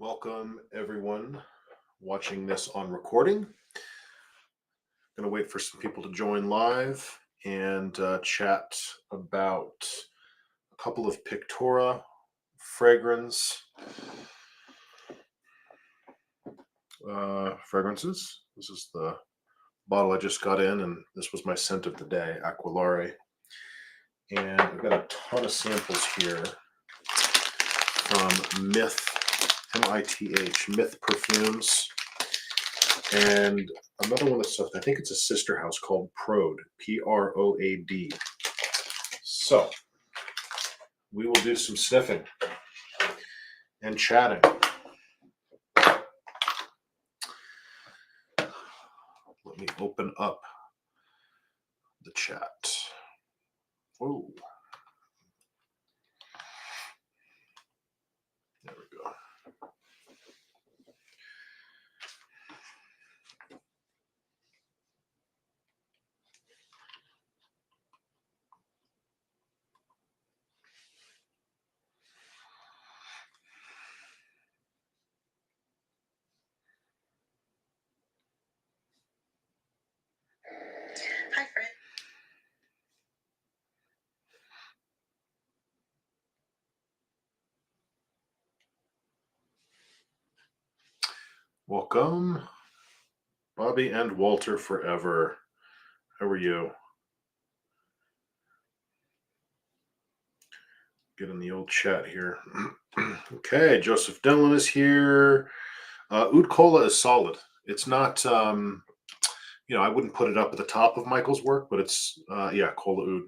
Welcome everyone watching this on recording. Going to wait for some people to join live and chat about a couple of Pictura fragrances. This is the bottle I just got in, and this was my scent of the day, Aquilare. And I've got a ton of samples here from Mith, M-I-T-H, Mith Perfumes. And another one that's, I think it's a sister house called Prod, P-R-O-A-D. So we will do some sniffing and chatting. Let me open up the chat. Whoa. There we go. Hi, Fred. Welcome, Bobby and Walter forever. How are you? Get in the old chat here. Okay, Joseph Dillon is here. Oud Cola is solid. It's not, I wouldn't put it up at the top of Michael's work, but it's, Cola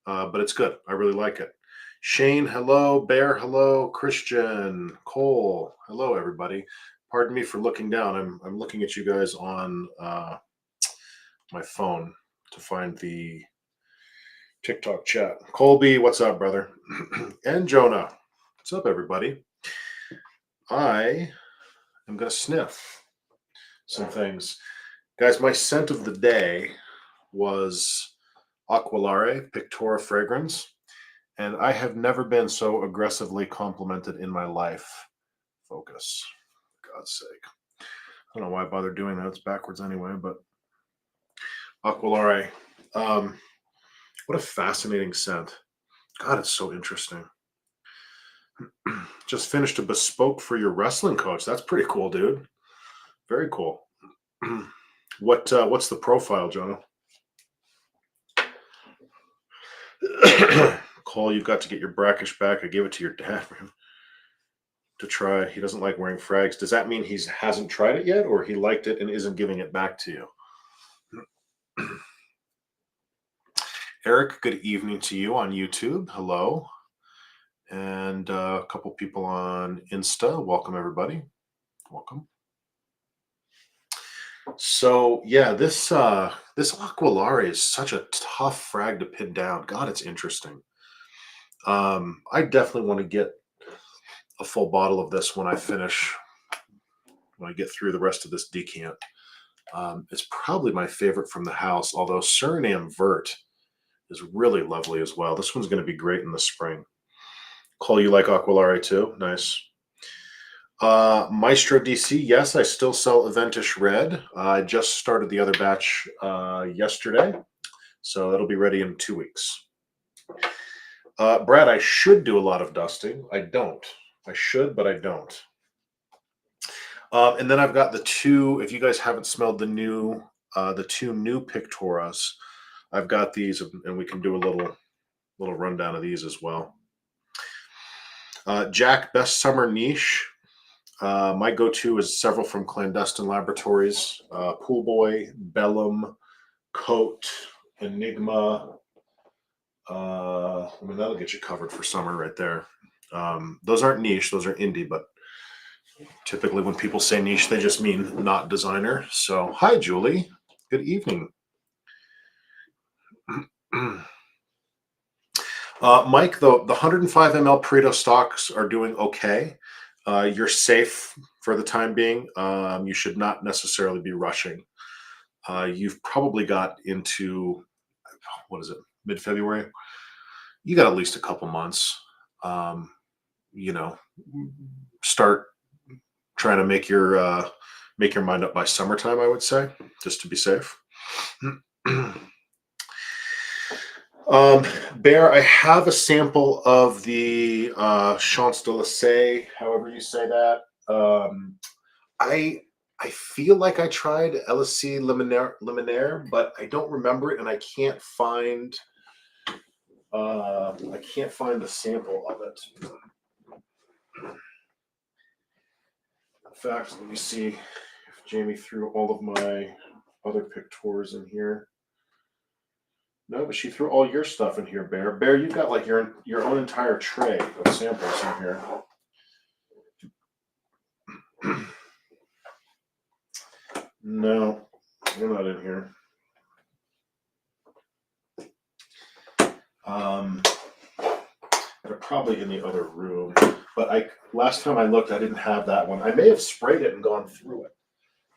Oud. But it's good. I really like it. Shane, hello. Bear, hello. Christian, Cole, hello, everybody. Pardon me for looking down. I'm looking at you guys on my phone to find the TikTok chat. Colby, what's up, brother? And Jonah, what's up, everybody? I am going to sniff some things. Guys, my scent of the day was Aquilare Pictura fragrance, and I have never been so aggressively complimented in my life. Focus, for God's sake. I don't know why I bother doing that. It's backwards anyway, but Aquilare. What a fascinating scent. God, it's so interesting. Just finished a bespoke for your wrestling coach. That's pretty cool, dude. Very cool. What's the profile, Jonah? Cole, you've got to get your brackish back. I gave it to your dad to try. He doesn't like wearing frags. Does that mean he hasn't tried it yet, or he liked it and isn't giving it back to you? Eric, good evening to you on YouTube. Hello. And a couple people on Insta. Welcome, everybody. Welcome. So yeah, this Aquilare is such a tough frag to pin down. God, it's interesting. I definitely want to get a full bottle of this when I get through the rest of this decant. It's probably my favorite from the house, although Suriname Vert is really lovely as well. This one's going to be great in the spring. Cole, you like Aquilare too? Nice. Maestro DC, yes, I still sell Aventish Red. I just started the other batch yesterday, so that'll be ready in 2 weeks. Brad, I should do a lot of dusting. I don't. I should, but I don't. And then I've got the two, if you guys haven't smelled the two new Picturas, I've got these, and we can do a little rundown of these as well. Jack, best summer niche. My go-to is several from Clandestine Laboratories. Pool Boy, Bellum, Coat, Enigma. That'll get you covered for summer right there. Those aren't niche, those are indie, but typically when people say niche, they just mean not designer. So, hi, Julie. Good evening. Mike, the 105 ml Pareto stocks are doing okay. You're safe for the time being. You should not necessarily be rushing. You've probably got into, what is it, mid-February? You got at least a couple months. Start trying to make your mind up by summertime, I would say, just to be safe. Um, Bear, I have a sample of the Champs d'Elysees, however you say that. I I feel like I tried LSC Liminaire, but I don't remember it, and I can't find the sample of it. In fact, let me see if Jamie threw all of my other Pictures in here. No, but she threw all your stuff in here, Bear. Bear, you've got like your own entire tray of samples in here. No, they're not in here. They're probably in the other room. But last time I looked, I didn't have that one. I may have sprayed it and gone through it.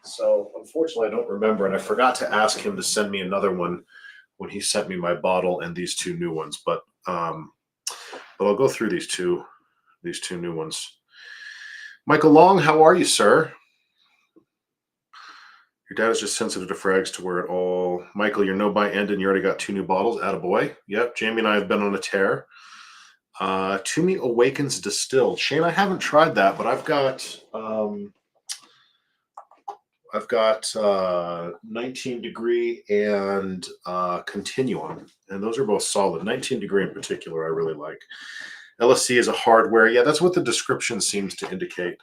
So unfortunately, I don't remember, and I forgot to ask him to send me another one when he sent me my bottle and these two new ones. But I'll go through these two new ones. Michael Long, how are you, sir? Your dad is just sensitive to frags to where it all. Michael, your no buy ended and you already got two new bottles. Attaboy. Yep, Jamie and I have been on a tear. Toomey Awakens Distilled. Shane, I haven't tried that, but I've got 19 Degree and Continuum, and those are both solid. 19 Degree in particular, I really like. LSC is a hardware. Yeah, that's what the description seems to indicate.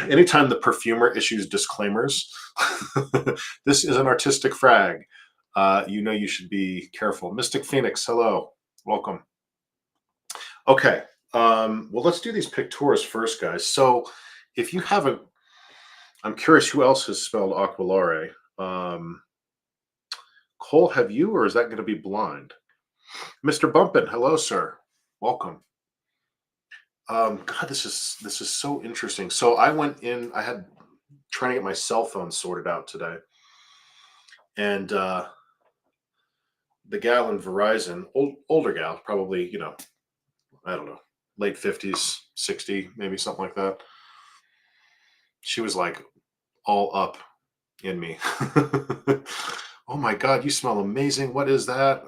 Anytime the perfumer issues disclaimers, this is an artistic frag. You should be careful. Mystic Phoenix, hello, welcome. Okay, well, let's do these Pictures first, guys. So, if you haven't, I'm curious who else has spelled Aquilare. Cole, have you, or is that going to be blind? Mr. Bumpin, hello, sir. Welcome. God, this is so interesting. So I went in. I had trying to get my cell phone sorted out today, and the gal in Verizon, older gal, probably I don't know, late 50s, 60, maybe something like that. She was like all up in me. Oh my God, you smell amazing. What is that?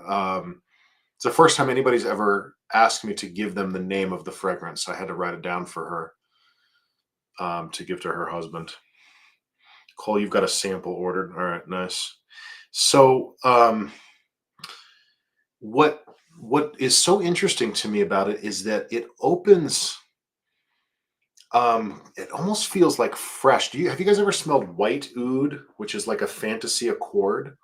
It's the first time anybody's ever asked me to give them the name of the fragrance. I had to write it down for her to give to her husband. Cole, you've got a sample ordered. All right, nice. So what is so interesting to me about it is that it opens. It almost feels like fresh. Have you guys ever smelled white oud, which is like a fantasy accord?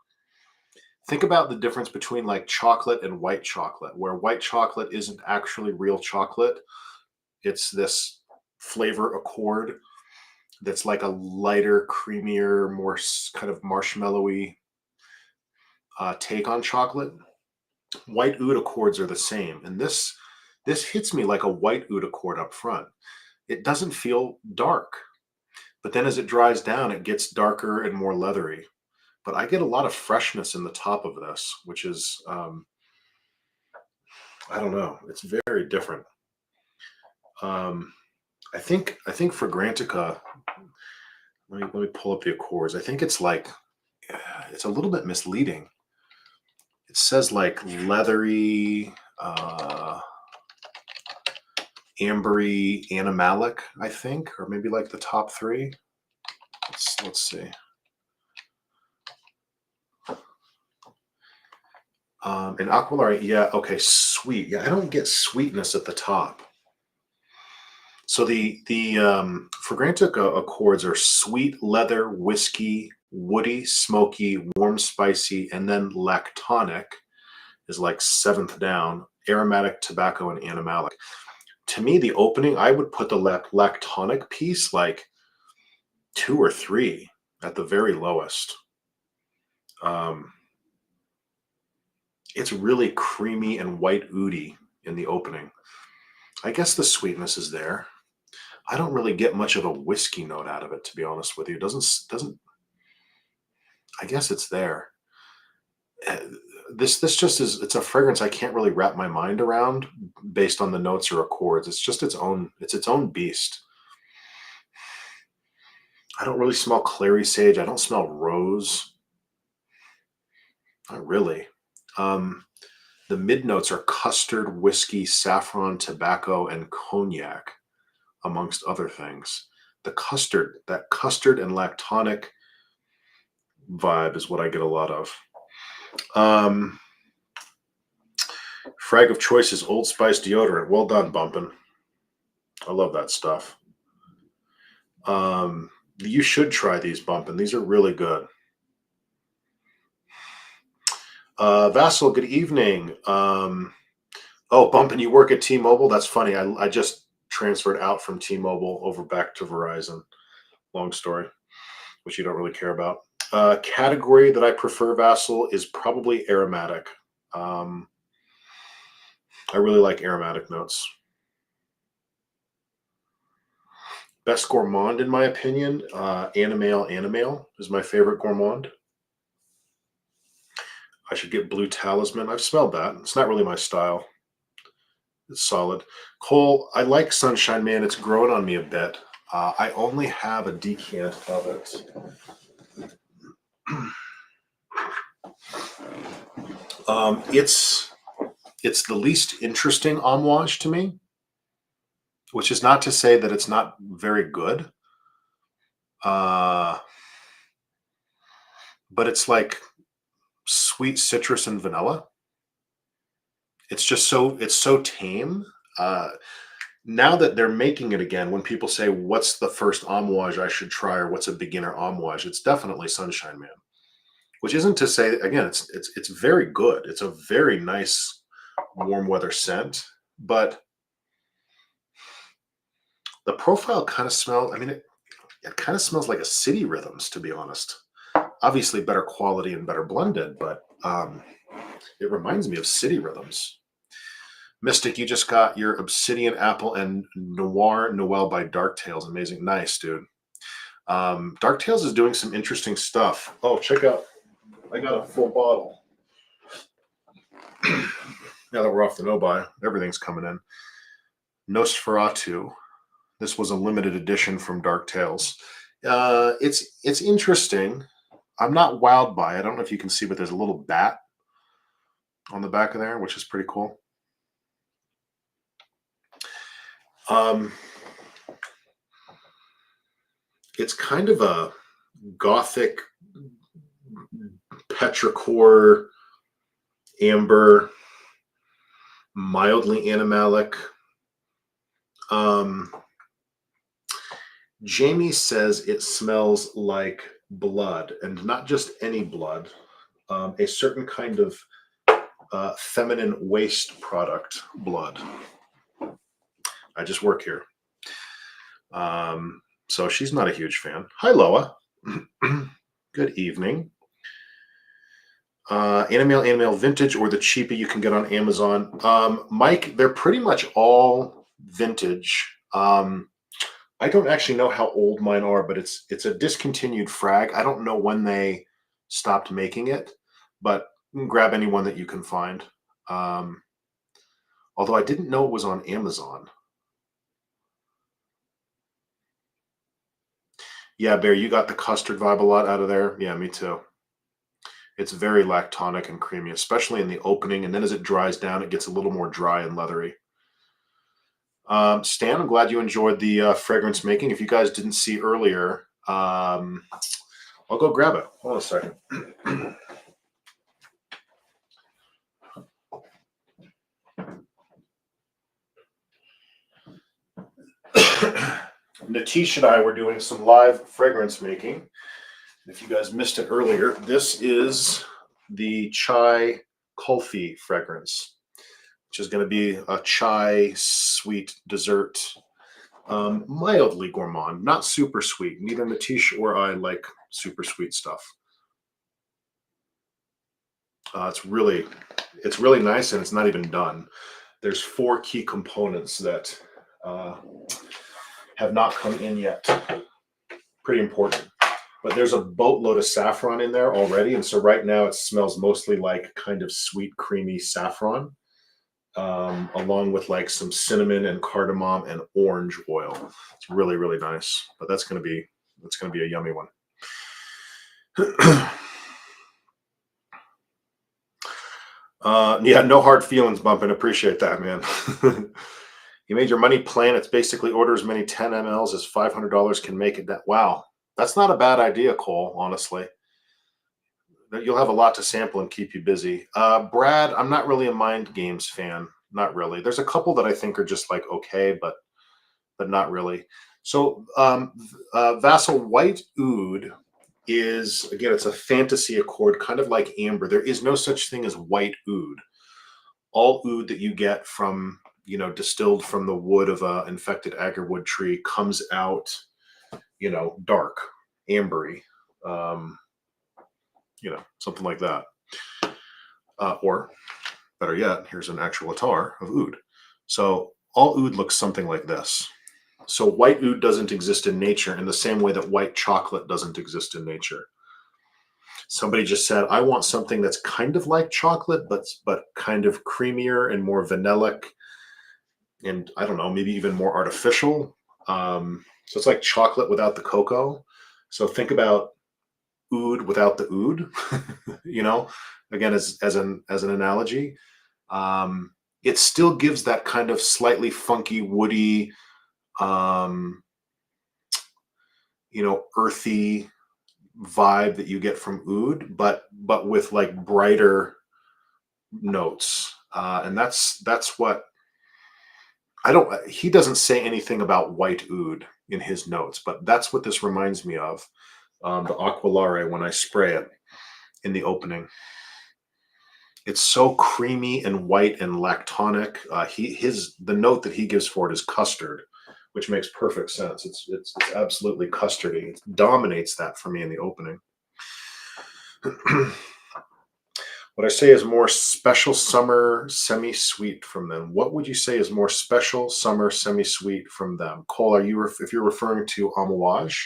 Think about the difference between like chocolate and white chocolate, where white chocolate isn't actually real chocolate. It's this flavor accord that's like a lighter, creamier, more kind of marshmallowy take on chocolate. White oud accords are the same, and this hits me like a white oud accord up front. It doesn't feel dark, but then as it dries down, it gets darker and more leathery. But I get a lot of freshness in the top of this, which is, I don't know, it's very different. I think Fragrantica, let me pull up the Accords. I think it's like, it's a little bit misleading. It says like leathery, ambery, animalic, I think, or maybe like the top three. Let's see. And Aquilare, yeah, okay, sweet. Yeah, I don't get sweetness at the top. So the Fragrantica Accords are sweet, leather, whiskey, woody, smoky, warm, spicy, and then lactonic is like seventh down, aromatic, tobacco, and animalic. To me, the opening, I would put the lactonic piece like 2 or 3 at the very lowest. It's really creamy and white oudy in the opening. I guess the sweetness is there. I don't really get much of a whiskey note out of it, to be honest with you. It doesn't. I guess it's there. This just is. It's a fragrance I can't really wrap my mind around based on the notes or accords. It's just its own. It's its own beast. I don't really smell clary sage. I don't smell rose. Not really. Um, the mid notes are custard, whiskey, saffron, tobacco, and cognac, amongst other things. The custard, that custard and lactonic vibe is what I get a lot of. Frag of choice is Old Spice deodorant. Well done, Bumpin'. I love that stuff. You should try these, Bumpin'. These are really good. Vassal, good evening. Oh, Bumpin', you work at T-Mobile? That's funny. I just transferred out from T-Mobile over back to Verizon. Long story, which you don't really care about. Category that I prefer, Vassal, is probably aromatic. I really like aromatic notes. Best gourmand, in my opinion, Animale is my favorite gourmand. I should get Blue Talisman. I've smelled that. It's not really my style. It's solid. Cole, I like Sunshine Man. It's grown on me a bit. I only have a decant of it. It's the least interesting homage to me, which is not to say that it's not very good. But it's like sweet citrus and vanilla. It's just it's so tame. Now that they're making it again, when people say, what's the first homage I should try, or what's a beginner homage, it's definitely Sunshine Man. Which isn't to say, again, it's very good. It's a very nice warm weather scent, but the profile kind of smells, I mean, it kind of smells like a City Rhythms, to be honest. Obviously better quality and better blended, but it reminds me of City Rhythms. Mystic, you just got your Obsidian Apple and Noir Noel by Dark Tales. Amazing. Nice, dude. Dark Tales is doing some interesting stuff. Oh, check out. I got a full bottle. Now that we're off the no-buy, everything's coming in. Nosferatu. This was a limited edition from Dark Tales. It's interesting. I'm not wowed by it. I don't know if you can see, but there's a little bat on the back of there, which is pretty cool. It's kind of a gothic petrichor amber, mildly animalic. Jamie says it smells like blood, and not just any blood, a certain kind of feminine waste product blood. I just work here. So she's not a huge fan. Hi, Loa. Good evening. Animale Vintage, or the cheapie you can get on Amazon. Mike, they're pretty much all vintage. I don't actually know how old mine are, but it's a discontinued frag. I don't know when they stopped making it, but you can grab any one that you can find. Although I didn't know it was on Amazon. Yeah, Bear, you got the custard vibe a lot out of there. Yeah, me too. It's very lactonic and creamy, especially in the opening. And then as it dries down, it gets a little more dry and leathery. Stan, I'm glad you enjoyed the fragrance making. If you guys didn't see earlier, I'll go grab it. Hold on a second. Natish and I were doing some live fragrance making. If you guys missed it earlier, this is the chai kulfi fragrance, which is going to be a chai sweet dessert, mildly gourmand, not super sweet. Neither Natish or I like super sweet stuff. It's really nice, and it's not even done. There's 4 key components that have not come in yet. Pretty important. But there's a boatload of saffron in there already, and so right now it smells mostly like kind of sweet, creamy saffron, along with like some cinnamon and cardamom and orange oil. It's really, really nice. But that's going to be It's going to be a yummy one. Yeah, no hard feelings, Bumpin'. Appreciate that, man. You made your money plan. It's basically order as many 10 mLs as $500 can make it. That wow, that's not a bad idea, Cole. Honestly, you'll have a lot to sample and keep you busy. Brad, I'm not really a mind games fan. Not really. There's a couple that I think are just like okay, but not really. So, Vassal White Oud is again, it's a fantasy accord, kind of like amber. There is no such thing as white oud. All oud that you get from distilled from the wood of a infected agarwood tree comes out dark, ambery, um, something like that. Or better yet, here's an actual attar of oud. So all oud looks something like this. So white oud doesn't exist in nature in the same way that white chocolate doesn't exist in nature. Somebody just said, I want something that's kind of like chocolate, but kind of creamier and more vanillic, and I don't know, maybe even more artificial. So it's like chocolate without the cocoa. So think about oud without the oud, again, as an analogy. It still gives that kind of slightly funky, woody, um, earthy vibe that you get from oud, but with like brighter notes. And that's what I don't. He doesn't say anything about white oud in his notes, but that's what this reminds me of. The Aquilare when I spray it in the opening. It's so creamy and white and lactonic. The note that he gives for it is custard, which makes perfect sense. It's absolutely custardy. It dominates that for me in the opening. What I say is more special summer semi-sweet from them. What would you say is more special summer semi-sweet from them? Cole, if you're referring to Amouage,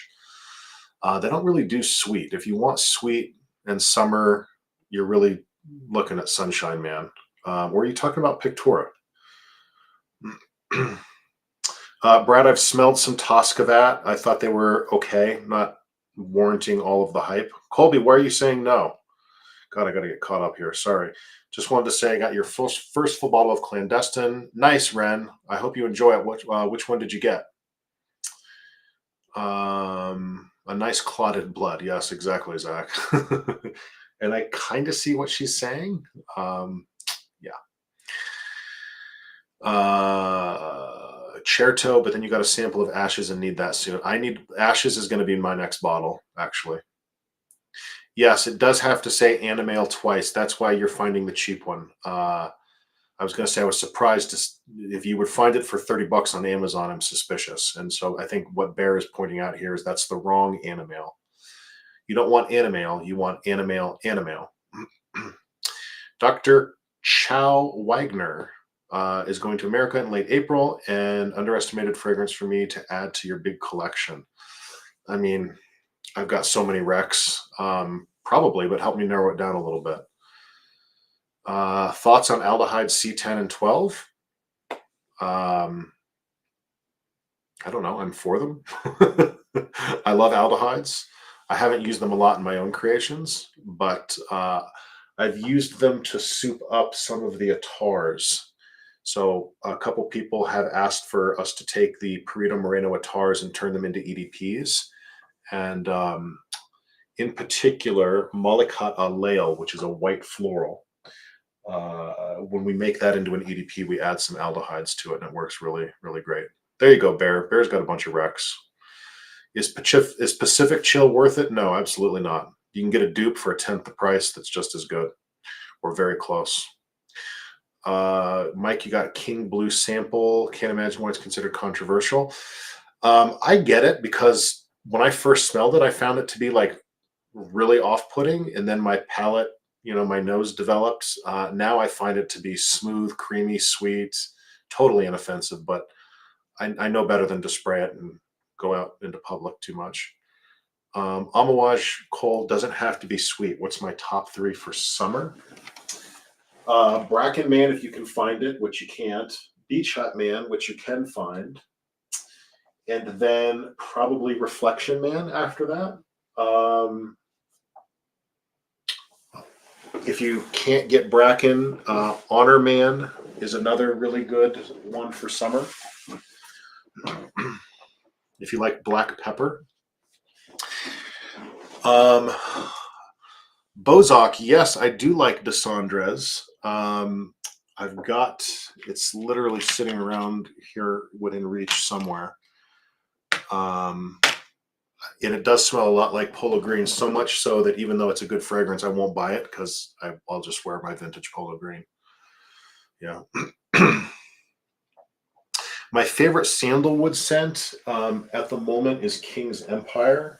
they don't really do sweet. If you want sweet and summer, you're really looking at Sunshine Man. Or are you talking about Pictura? Brad, I've smelled some Toscavat. I thought they were okay, not warranting all of the hype. Colby, why are you saying no? God, I got to get caught up here. Sorry. Just wanted to say I got your first full bottle of Clandestine. Nice, Ren. I hope you enjoy it. Which one did you get? A nice clotted blood. Yes, exactly, Zach. And I kind of see what she's saying. Yeah. Cherto, but then you got a sample of Ashes and need that soon. I need Ashes is going to be in my next bottle, actually. Yes, it does have to say Animale twice. That's why you're finding the cheap one. I was going to say I was surprised if you would find it for $30 on Amazon. I'm suspicious, and so I think what Bear is pointing out here is that's the wrong Animale. You don't want Animale. You want Animale. Dr. Chow Wagner is going to America in late April, and underestimated fragrance for me to add to your big collection. I mean, I've got so many recs, probably, but help me narrow it down a little bit. Thoughts on aldehydes C10 and 12? I don't know. I'm for them. I love aldehydes. I haven't used them a lot in my own creations, but I've used them to soup up some of the attars. So a couple people have asked for us to take the Perito Moreno attars and turn them into EDPs. And in particular, Malikat Aleal, which is a white floral. When we make that into an EDP, we add some aldehydes to it, and it works really, really great. There you go, Bear. Bear's got a bunch of recs. Is Pacific Chill worth it? No, absolutely not. You can get a dupe for a tenth the price that's just as good, or very close. Mike, you got King Blue sample. Can't imagine why it's considered controversial. I get it, because when I first smelled it, I found it to be like really off-putting, and then my palate, my nose developed. Now I find it to be smooth, creamy, sweet, totally inoffensive, but I know better than to spray it and go out into public too much. Amouage Cole doesn't have to be sweet. What's my top 3 for summer? Bracken Man, if you can find it, which you can't. Beach Hut Man, which you can find. And then probably Reflection Man after that. If you can't get Bracken, Honor Man is another really good one for summer. If you like black pepper. Bozok, yes, I do like Desandres. I've got, it's literally sitting around here within reach somewhere. And it does smell a lot like Polo Green, so much so that even though it's a good fragrance, I won't buy it because I'll just wear my vintage Polo Green. Yeah. My favorite sandalwood scent at the moment is King's Empire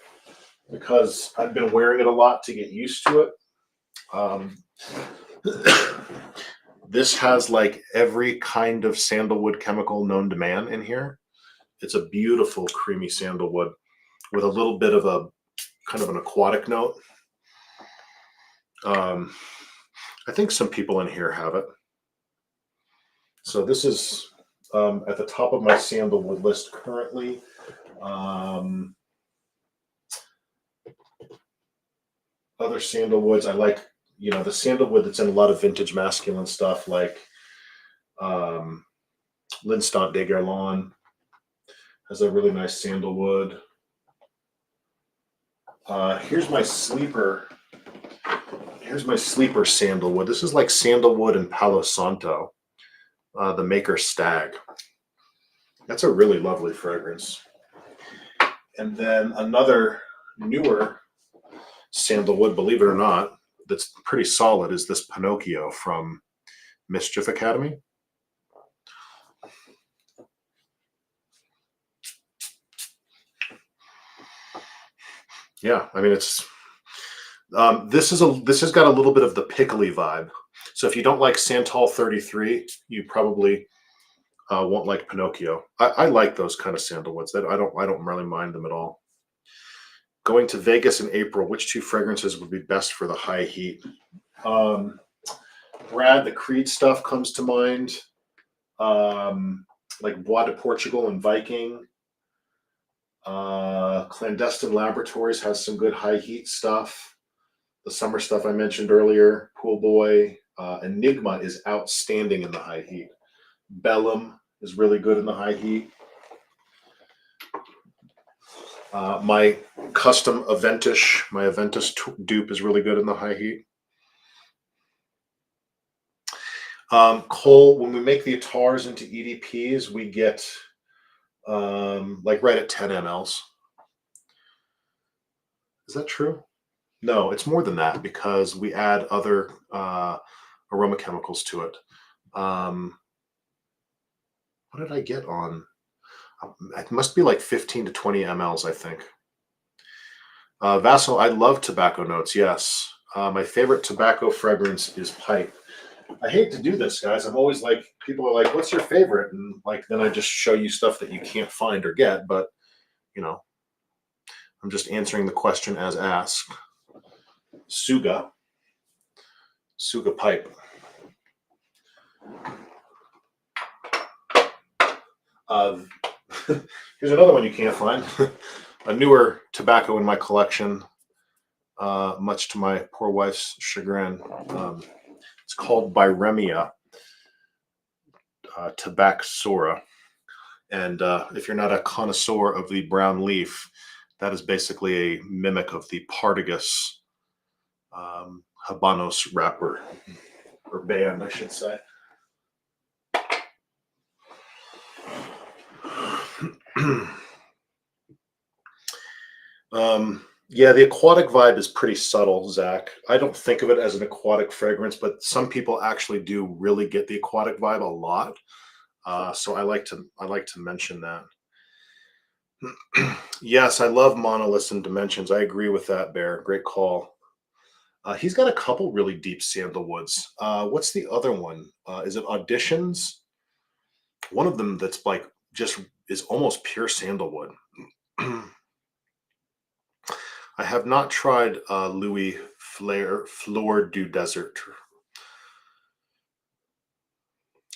because I've been wearing it a lot to get used to it. This has like every kind of sandalwood chemical known to man in here. It's a beautiful creamy sandalwood with a little bit of a kind of an aquatic note. I think some people in here have it. So this is at the top of my sandalwood list currently. Other sandalwoods, I like, the sandalwood that's in a lot of vintage masculine stuff like Linstant de Guerlain has a really nice sandalwood. Here's my sleeper sandalwood. This is like sandalwood and Palo Santo, the Maker Stag. That's a really lovely fragrance. And then another newer sandalwood, believe it or not, that's pretty solid is this Pinocchio from Mischief Academy. Yeah, I mean it's this has got a little bit of the pickly vibe. So if you don't like Santal 33, you probably won't like Pinocchio. I like those kind of sandalwoods. I don't really mind them at all. Going to Vegas in April, which two fragrances would be best for the high heat? Brad, the Creed stuff comes to mind. Like Bois de Portugal and Viking. Clandestine Laboratories has some good high heat stuff. The summer stuff I mentioned earlier, Pool Boy. Enigma is outstanding in the high heat. Bellum is really good in the high heat. My custom Aventus dupe is really good in the high heat. Cole, when we make the Atars into EDPs, we get like right at 10 mLs. Is that true? No, it's more than that because we add other aroma chemicals to it. What did I get on? It must be like 15 to 20 mLs, I think. Vassal, I love tobacco notes, yes. My favorite tobacco fragrance is Pipe. I hate to do this, guys. I'm always like, people are like, what's your favorite? And like, then I just show you stuff that you can't find or get, but I'm just answering the question as asked. Suga Pipe. Here's another one you can't find. A newer tobacco in my collection, much to my poor wife's chagrin. It's called Biremia Tabaxora. And if you're not a connoisseur of the brown leaf, that is basically a mimic of the Partagas Habanos wrapper, or band, I should say. Yeah, the aquatic vibe is pretty subtle, Zach. I don't think of it as an aquatic fragrance, but some people actually do really get the aquatic vibe a lot. So I like to mention that. Yes, I love monoliths and dimensions. I agree with that, Bear. Great call. He's got a couple really deep sandalwoods. What's the other one? Is it Auditions? One of them that's like just is almost pure sandalwood. I have not tried Louis Fleur du Desert.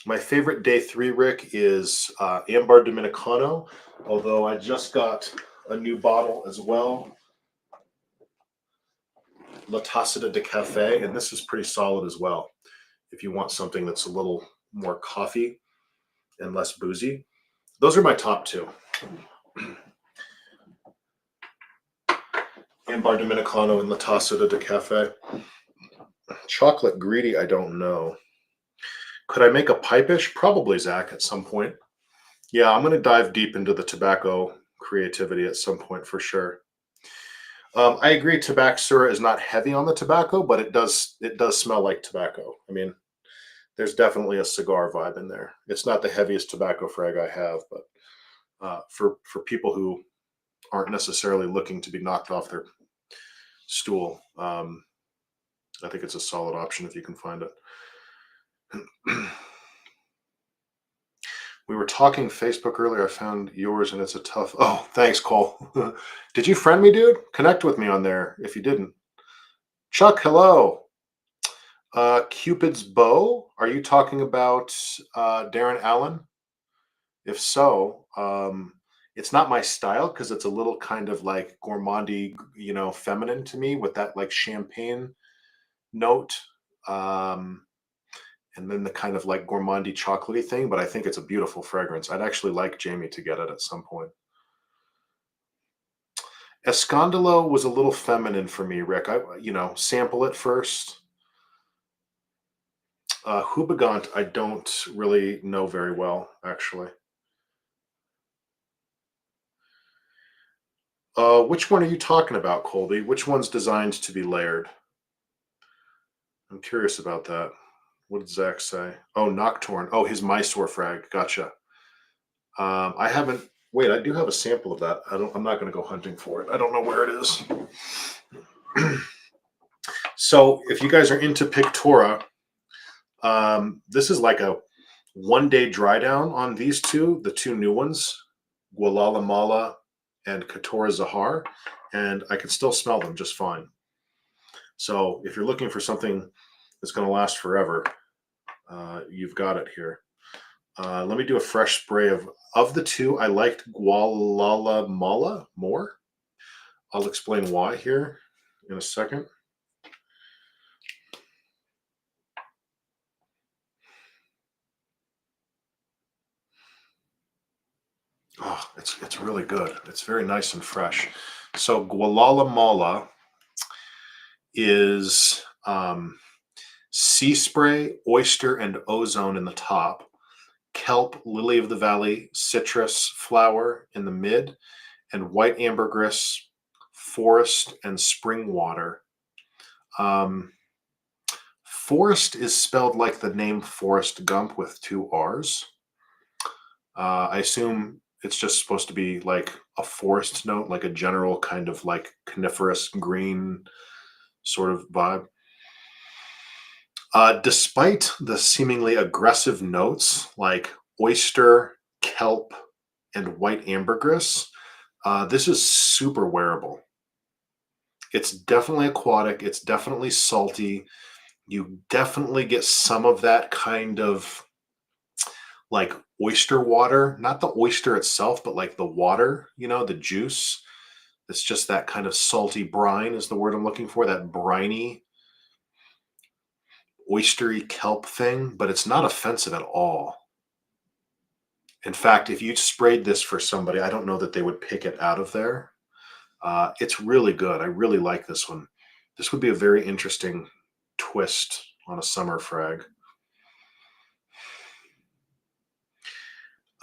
My favorite day 3, Rick, is Ambar Dominicano, although I just got a new bottle as well, La Tacita de Cafe, and this is pretty solid as well. If you want something that's a little more coffee and less boozy. Those are my top two. Ambar Dominicano and La Tacita de Cafe. Chocolate greedy, I don't know. Could I make a pipish? Probably, Zach, at some point. Yeah, I'm going to dive deep into the tobacco creativity at some point for sure. I agree. Tabaxura is not heavy on the tobacco, but it does smell like tobacco. I mean, there's definitely a cigar vibe in there. It's not the heaviest tobacco frag I have, but for people who aren't necessarily looking to be knocked off their stool, I think it's a solid option if you can find it. We were talking Facebook earlier. I found yours and it's a tough. Oh, thanks, Cole. Did you friend me, dude? Connect with me on there if you didn't. Chuck, hello. Cupid's bow. Are you talking about Darren Allen? If so, it's not my style because it's a little kind of like gourmandy, feminine to me with that like champagne note. Um, and then the kind of like gourmandy chocolatey thing, but I think it's a beautiful fragrance. I'd actually like Jamie to get it at some point. Escondalo was a little feminine for me, Rick. Sample it first. Hubigant, I don't really know very well, actually. Which one are you talking about, Colby? Which one's designed to be layered? I'm curious about that. What did Zach say? Oh, Nocturne. Oh, his Mysore frag. Gotcha. I haven't. Wait, I do have a sample of that. I'm not going to go hunting for it. I don't know where it is. So, if you guys are into Pictura, this is like a 1-day dry down on these two, the two new ones, Gualala Mala and Katora Zahar, and I can still smell them just fine. So, if you're looking for something that's going to last forever, you've got it here. Let me do a fresh spray of the two. I liked Gualala Mala more. I'll explain why here in a second. Oh, it's really good. It's very nice and fresh. So Gualala Mala is sea spray, oyster, and ozone in the top, kelp, lily of the valley, citrus flower in the mid, and white ambergris, forest, and spring water. Forest is spelled like the name Forrest Gump with 2 R's. I assume it's just supposed to be like a forest note, like a general kind of like coniferous green sort of vibe. Despite the seemingly aggressive notes like oyster, kelp, and white ambergris, this is super wearable. It's definitely aquatic. It's definitely salty. You definitely get some of that kind of like oyster water, not the oyster itself, but like the water, the juice. It's just that kind of salty brine is the word I'm looking for, that briny, oystery kelp thing, but it's not offensive at all. In fact, if you sprayed this for somebody, I don't know that they would pick it out of there. It's really good. I really like this one. This would be a very interesting twist on a summer frag.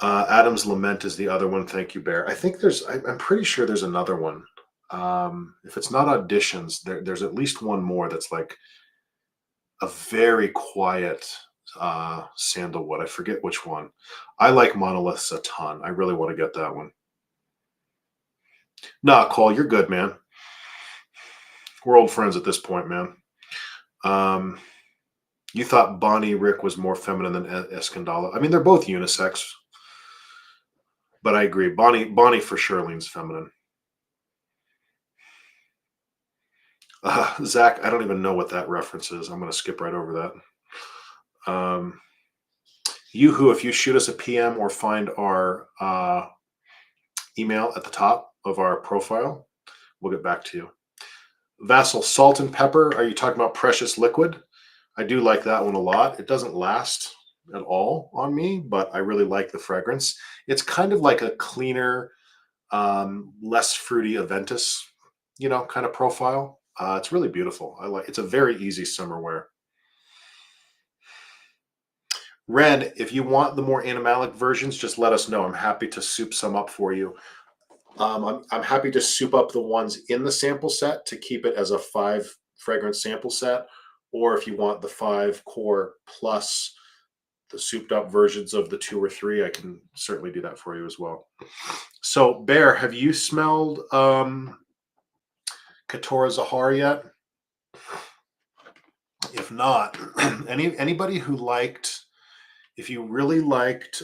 Adam's Lament is the other one. Thank you, Bear. I think I'm pretty sure there's another one. If it's not Auditions, there's at least one more that's like a very quiet sandalwood. I forget which one. I like Monoliths a ton. I really want to get that one. Nah, Cole, you're good, man. We're old friends at this point, man. You thought Bonnie Rick was more feminine than Escandala. I mean, they're both unisex, but I agree. Bonnie for sure leans feminine. Zach, I don't even know what that reference is. I'm going to skip right over that. Yoo-hoo, if you shoot us a PM or find our email at the top of our profile, we'll get back to you. Vassal, salt and pepper. Are you talking about precious liquid? I do like that one a lot. It doesn't last at all on me, but I really like the fragrance. It's kind of like a cleaner, less fruity Aventus, kind of profile. It's really beautiful. It's a very easy summer wear. Ren, if you want the more animalic versions, just let us know. I'm happy to soup some up for you. I'm happy to soup up the ones in the sample set to keep it as a 5 fragrance sample set, or if you want the 5 core plus the souped up versions of the 2 or 3, I can certainly do that for you as well. So, Bear, have you smelled Katora Zahar yet? If not, anybody who liked, if you really liked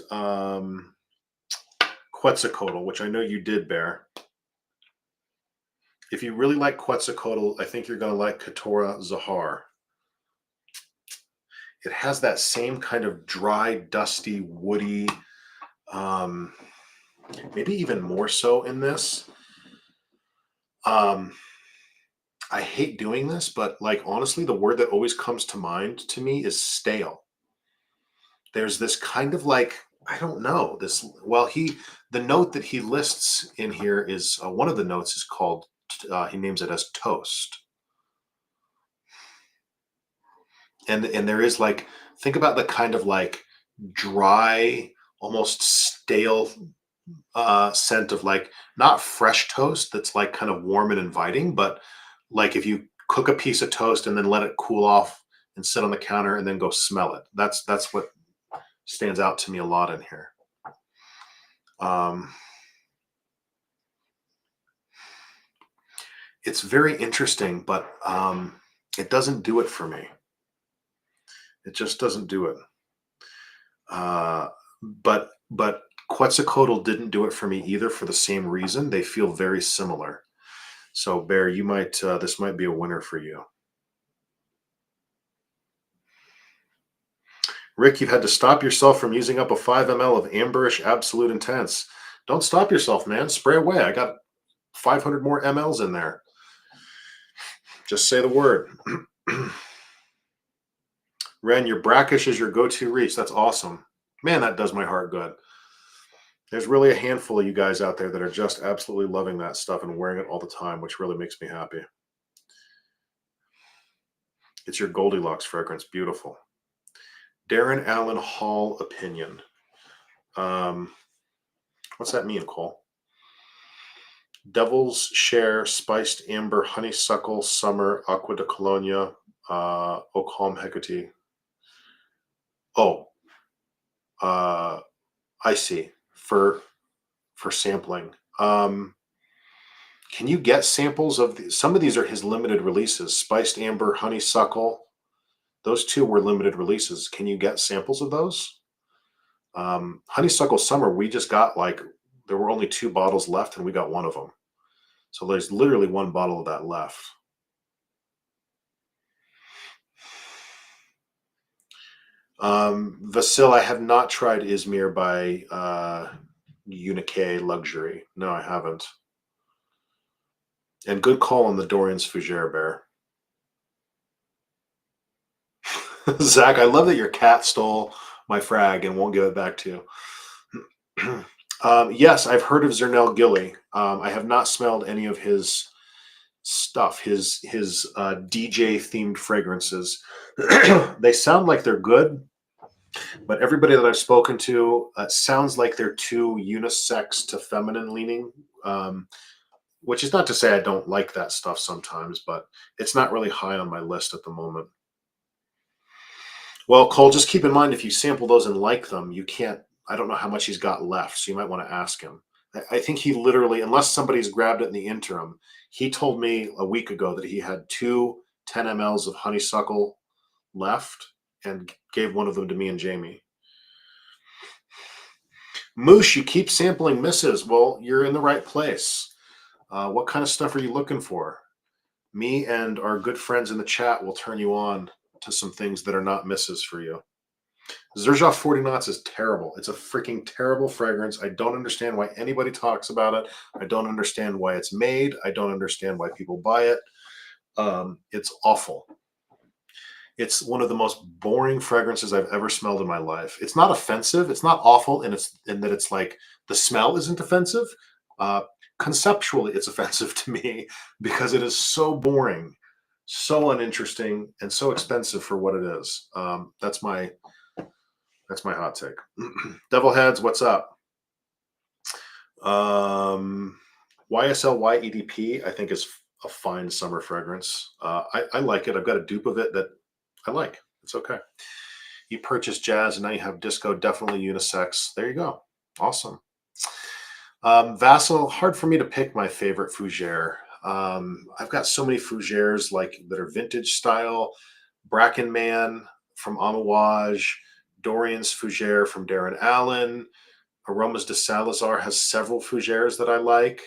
Quetzalcoatl, which I know you did, Bear. If you really like Quetzalcoatl, I think you're going to like Katora Zahar. It has that same kind of dry, dusty, woody, maybe even more so in this. I hate doing this, but like honestly, the word that always comes to mind to me is stale. There's this kind of like, I don't know, the note that he lists in here is one of the notes is called, he names it as toast. And there is like, think about the kind of like dry, almost stale scent of like not fresh toast that's like kind of warm and inviting, but like if you cook a piece of toast and then let it cool off and sit on the counter and then go smell it. That's what stands out to me a lot in here. It's very interesting, but it doesn't do it for me. It just doesn't do it. But Quetzalcoatl didn't do it for me either for the same reason. They feel very similar. So Bear, you might this might be a winner for you. Rick, you've had to stop yourself from using up a 5 ml of Amberish Absolute Intense. Don't stop yourself, man. Spray away. I got 500 more mLs in there. Just say the word. Ren, your brackish is your go-to reach. That's awesome. Man, that does my heart good. There's really a handful of you guys out there that are just absolutely loving that stuff and wearing it all the time, which really makes me happy. It's your Goldilocks fragrance. Beautiful. Darren Allen Hall opinion. What's that mean, Cole? Devil's Share, Spiced Amber, Honeysuckle, Summer, Aqua de Colonia, Eau Calme Hecate. Oh, I see. For sampling. Can you get samples of some of these are his limited releases? Spiced Amber, Honeysuckle. Those 2 were limited releases. Can you get samples of those? Honeysuckle Summer, we just got there were only 2 bottles left and we got 1 of them. So there's literally 1 bottle of that left. Vasil, I have not tried Izmir by Unique Luxury. No, I haven't. And good call on the Dorian's Fougere, Bear. Zach, I love that your cat stole my frag and won't give it back to you. Yes, I've heard of Zernel Gilly. I have not smelled any of his stuff, his DJ themed fragrances. They sound like they're good, but everybody that I've spoken to sounds like they're too unisex to feminine leaning, which is not to say I don't like that stuff sometimes, but it's not really high on my list at the moment. Well, Cole, just keep in mind if you sample those and like them, you can't. I don't know how much he's got left, so you might want to ask him. I think he literally, unless somebody's grabbed it in the interim, he told me a week ago that he had 2 10 mLs of honeysuckle left and gave 1 of them to me and Jamie. Moosh, you keep sampling misses. Well, you're in the right place. What kind of stuff are you looking for? Me and our good friends in the chat will turn you on to some things that are not misses for you. Xerjoff 40 knots is terrible. It's a freaking terrible fragrance. I don't understand why anybody talks about it. I don't understand why it's made. I don't understand why people buy it. It's awful. It's one of the most boring fragrances I've ever smelled in my life. It's not offensive. It's not awful, and it's in that it's like the smell isn't offensive. Uh, Conceptually, it's offensive to me because it is so boring, so uninteresting, and so expensive for what it is. That's my hot take. Devil Heads, what's up? YSL EDP, I think is a fine summer fragrance. I like it. I've got a dupe of it that I like. It's okay. You purchase jazz and now you have disco, definitely unisex. There you go. Awesome. Vassal, hard for me to pick my favorite fougere. I've got so many fougères like that are vintage style. Bracken Man from Amouage, Dorian's Fougere from Darren Allen. Aromas de Salazar has several fougères that I like.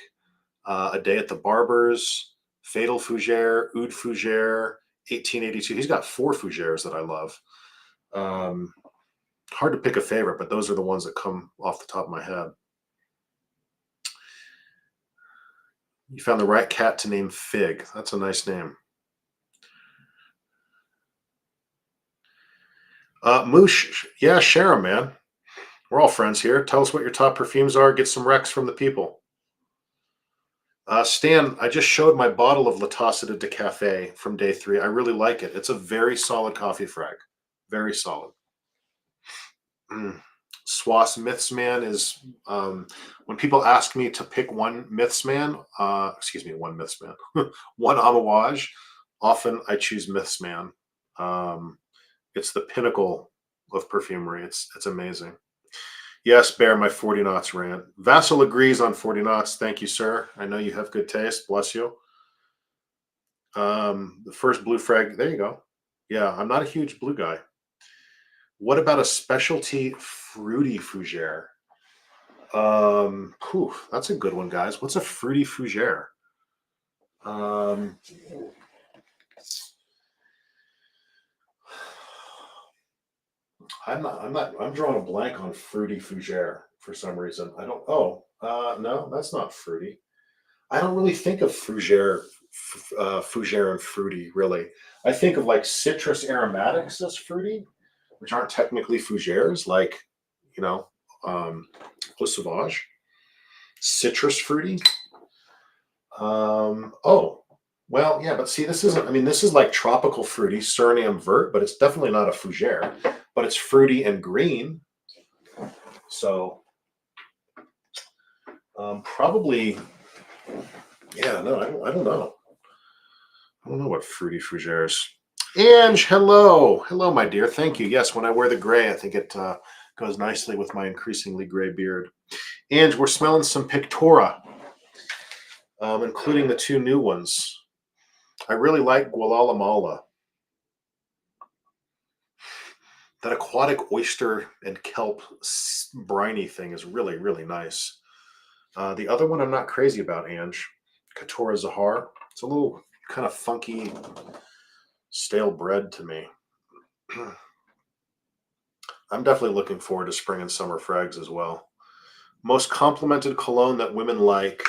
A Day at the Barber's, Fatal Fougere, Oud Fougere, 1882. He's got 4 fougères that I love. Hard to pick a favorite, but those are the ones that come off the top of my head. You found the right cat to name Fig. That's a nice name. Moosh, yeah, share 'em, man. We're all friends here. Tell us what your top perfumes are. Get some recs from the people. Stan, I just showed my bottle of La Tacita de Cafe from day 3. I really like it. It's a very solid coffee frag. Very solid. Swass Myths Man is when people ask me to pick one Myths Man, one Myths Man, one Amouage, often I choose Myths Man. It's the pinnacle of perfumery. It's amazing. Yes, Bear, my 40 knots rant. Vassal agrees on 40 knots. Thank you, sir. I know you have good taste. Bless you. The first blue frag. There you go. Yeah, I'm not a huge blue guy. What about a specialty fruity fougere? That's a good one, guys. What's a fruity fougere? I'm drawing a blank on fruity fougere for some reason. I don't. Oh, no, that's not fruity. I don't really think of fougere and fruity. Really, I think of like citrus aromatics as fruity, which aren't technically fougères, like you know, Eau Sauvage. Citrus fruity. Oh, well, yeah, but see, this isn't. I mean, this is like tropical fruity, Suriname vert, but it's definitely not a fougere. But it's fruity and green, so probably. Yeah, no, I don't know. I don't know what fruity fougères. Ange, hello, my dear. Thank you. Yes, when I wear the gray, I think it goes nicely with my increasingly gray beard. Ange, we're smelling some Pictura, including the 2 new ones. I really like Gualalamala. That aquatic oyster and kelp briny thing is really, really nice. The other one I'm not crazy about, Ange. Katora Zahar. It's a little kind of funky, stale bread to me. I'm definitely looking forward to spring and summer frags as well. Most complimented cologne that women like.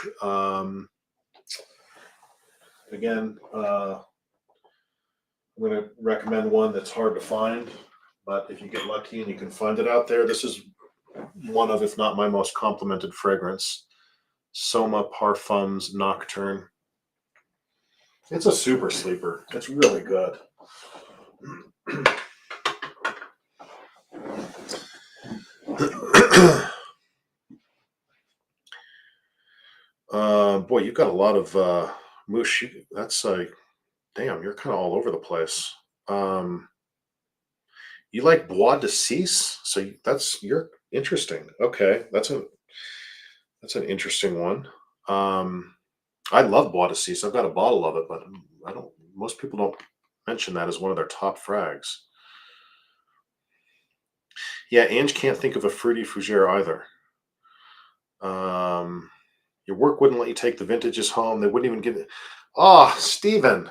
Again, I'm going to recommend one that's hard to find, but if you get lucky and you can find it out there, this is one of, if not my most complimented fragrance. Soma Parfums Nocturne. It's a super sleeper. It's really good. Boy, you've got a lot of moosh. That's damn, you're kind of all over the place. You like Bois de Cisse, so you're interesting. Okay, that's an interesting one. I love Bois de Cisse. I've got a bottle of it, but I don't. Most people don't mention that as one of their top frags. Yeah, Ange can't think of a fruity fougere either. Your work wouldn't let you take the vintages home. They wouldn't even give it. Oh, Steven.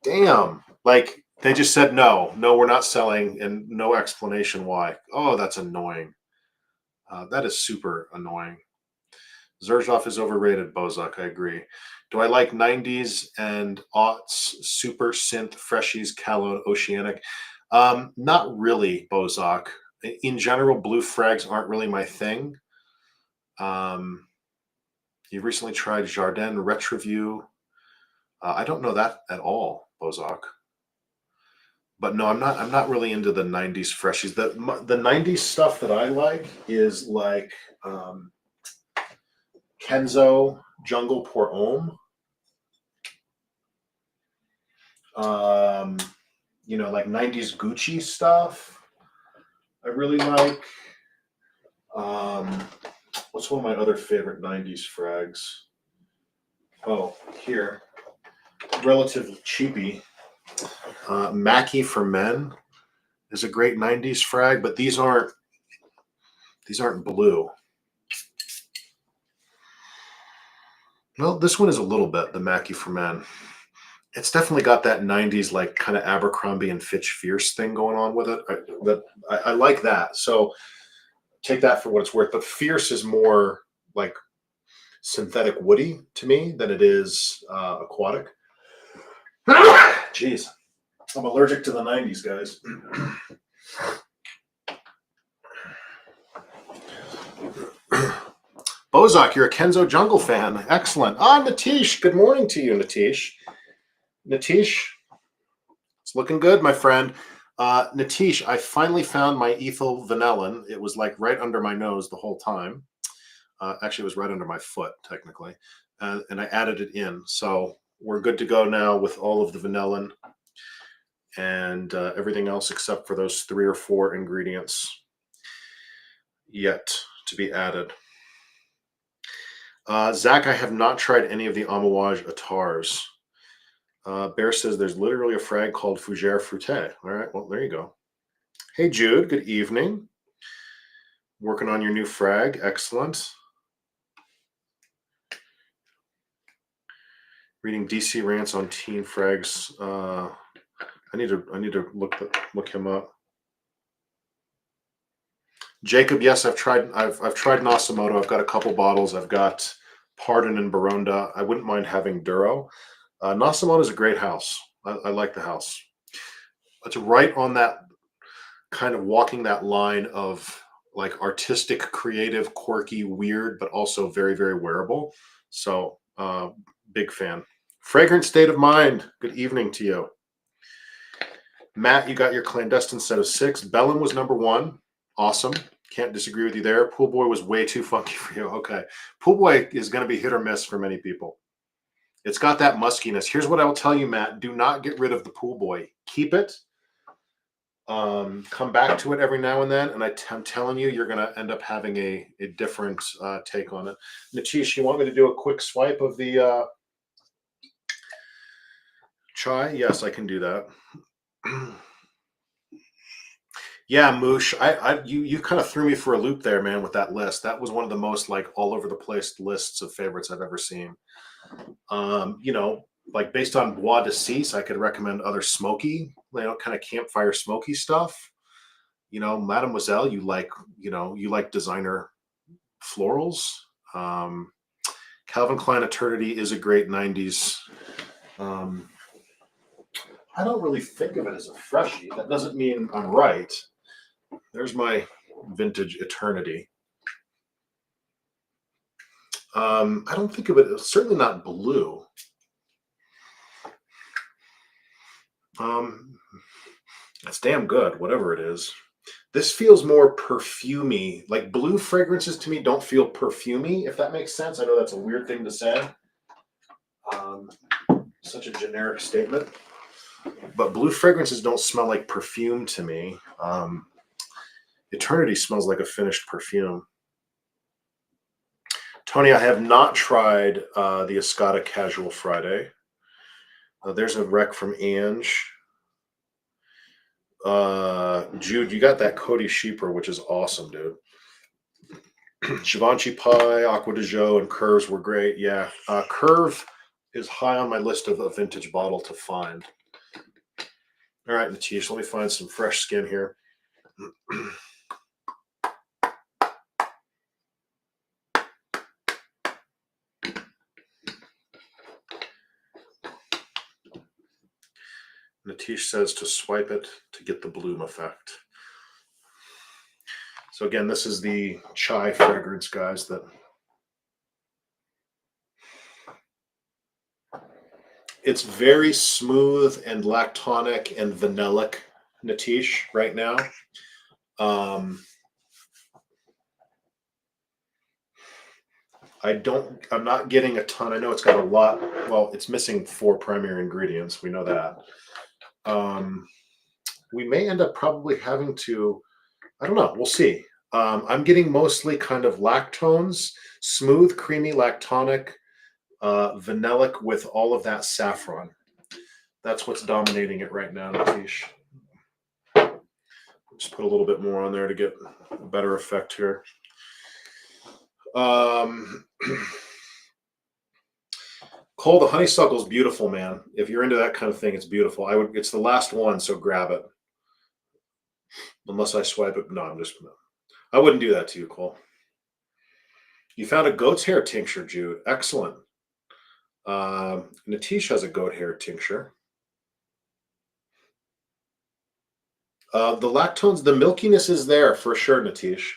Damn. Like, They just said no, no, we're not selling, and no explanation why. Oh, that's annoying. That is super annoying. Zerzhov is overrated, Bozak. I agree. Do I like 90s and aughts, super synth, freshies, Calone, Oceanic? Not really, Bozak. In general, blue frags aren't really my thing. You recently tried Jardin Retroview. I don't know that at all, Bozak. But no, I'm not really into the 90s freshies. The 90s stuff that I like is like Kenzo, Jungle Pour Homme. Like 90s Gucci stuff. I really like. What's one of my other favorite 90s frags? Oh, here. Relatively cheapy. Mackie for Men is a great 90s frag, but these aren't blue. Well, this one is a little bit, the Mackie for Men. It's definitely got that 90s like kind of Abercrombie and Fitch Fierce thing going on with it. I like that. So take that for what it's worth. But Fierce is more like synthetic woody to me than it is aquatic. Jeez. I'm allergic to the 90s, guys. Bozak, you're a Kenzo Jungle fan. Excellent. Natish. Good morning to you, Natish. Natish, it's looking good, my friend. Natish, I finally found my ethyl vanillin. It was like right under my nose the whole time. Actually, it was right under my foot, technically. And I added it in. So we're good to go now with all of the vanillin and everything else except for those 3 or 4 ingredients yet to be added. Zach, I have not tried any of the Amouage Atars. Bear says there's literally a frag called Fougere Fruité. All right, well, there you go. Hey, Jude, good evening. Working on your new frag. Excellent. Reading DC rants on teen frags. I need to look him up. Jacob, yes, I've tried Nakamoto. I've got a couple bottles. I've got Pardon and Baronda. I wouldn't mind having Duro. Nakamoto is a great house. I like the house. It's right on that kind of walking that line of like artistic, creative, quirky, weird, but also very, very wearable. So big fan. Fragrant State of Mind. Good evening to you. Matt, you got your clandestine set of 6. Bellin was number 1. Awesome. Can't disagree with you there. Pool Boy was way too funky for you. Okay. Pool Boy is going to be hit or miss for many people. It's got that muskiness. Here's what I will tell you, Matt. Do not get rid of the Pool Boy. Keep it. Come back to it every now and then. And I'm telling you, you're going to end up having a different take on it. Natish, you want me to do a quick swipe of the chai? Yes, I can do that. Yeah, Moosh, you kind of threw me for a loop there, man, with that list. That was one of the most like all over the place lists of favorites I've ever seen. Like based on Bois de Cease, I could recommend other smoky, kind of campfire smoky stuff. Mademoiselle, you like designer florals. Calvin Klein Eternity is a great 90s. I don't really think of it as a freshie. That doesn't mean I'm right. There's my vintage Eternity. I don't think of it. It's certainly not blue. That's damn good, whatever it is. This feels more perfumey. Like blue fragrances to me don't feel perfumey, if that makes sense. I know that's a weird thing to say. Such a generic statement. But blue fragrances don't smell like perfume to me. Eternity smells like a finished perfume. Tony, I have not tried the Escada Casual Friday. There's a rec from Ange. Jude, you got that Cody Sheeper, which is awesome, dude. Givenchy Pie, Aqua de Jo, and Curves were great. Yeah, Curve is high on my list of a vintage bottle to find. All right, Natish, let me find some fresh skin here. Natish says to swipe it to get the bloom effect. So again, this is the chai fragrance, guys, that it's very smooth and lactonic and vanillic, Natish, right now. I'm not getting a ton. I know it's got a lot. Well, it's missing 4 primary ingredients. We know that. We may end up probably having to, I don't know. We'll see. I'm getting mostly kind of lactones, smooth, creamy, lactonic, vanillic with all of that saffron. That's what's dominating it right now, Natish. Just put a little bit more on there to get a better effect here. Cole, the honeysuckle is beautiful, man. If you're into that kind of thing, it's beautiful. It's the last one, so grab it. Unless I swipe it. No, I wouldn't do that to you, Cole. You found a goat's hair tincture, Jude. Excellent. Natish has a goat hair tincture. The lactones, the milkiness is there for sure, Natish.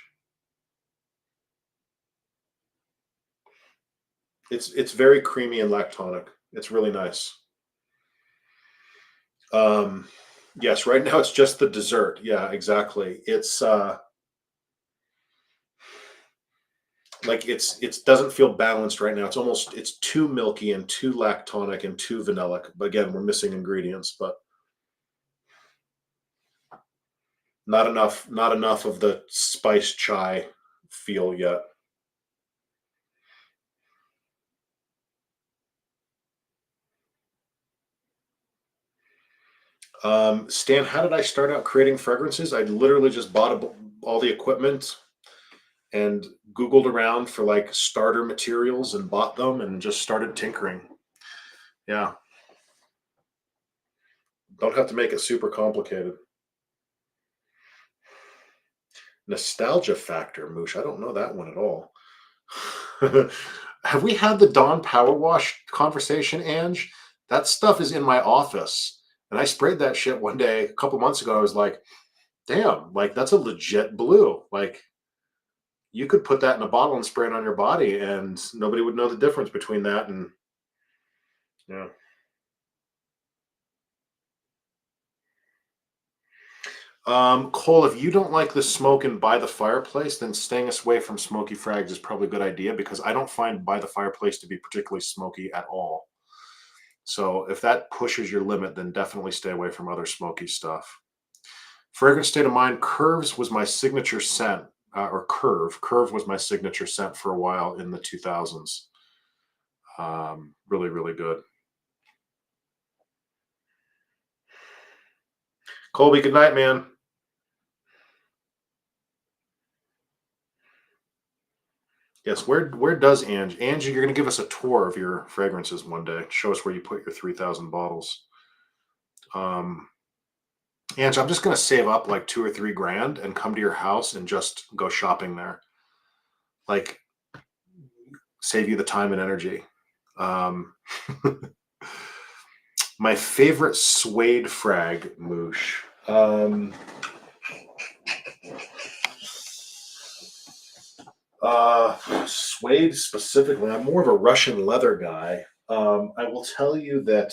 It's very creamy and lactonic. It's really nice. Yes, right now it's just the dessert. Yeah, exactly. It's like it doesn't feel balanced right now. It's too milky and too lactonic and too vanillic. But again, we're missing ingredients, but not enough of the spice chai feel yet. Stan, how did I start out creating fragrances? I literally just bought all the equipment and Googled around for like starter materials and bought them and just started tinkering. Yeah. Don't have to make it super complicated. Nostalgia factor, Moosh. I don't know that one at all. Have we had the Dawn Power Wash conversation, Ange? That stuff is in my office. And I sprayed that shit one day a couple months ago. I was like, damn, like that's a legit blue. Like you could put that in a bottle and spray it on your body and nobody would know the difference between that and yeah. Cole, if you don't like the smoke and by the fireplace, then staying away from smoky frags is probably a good idea because I don't find by the fireplace to be particularly smoky at all. So if that pushes your limit, then definitely stay away from other smoky stuff. Fragrance state of mind, Curves was my signature scent, or Curve. Curve was my signature scent for a while in the 2000s. Really, really good. Colby, good night, man. Yes, where does Angie? Angie, you're going to give us a tour of your fragrances one day. Show us where you put your 3,000 bottles. Angie, I'm just going to save up like 2 or 3 grand and come to your house and just go shopping there. Like, save you the time and energy. My favorite suede frag, Moosh. Suede specifically. I'm more of a Russian leather guy. I will tell you that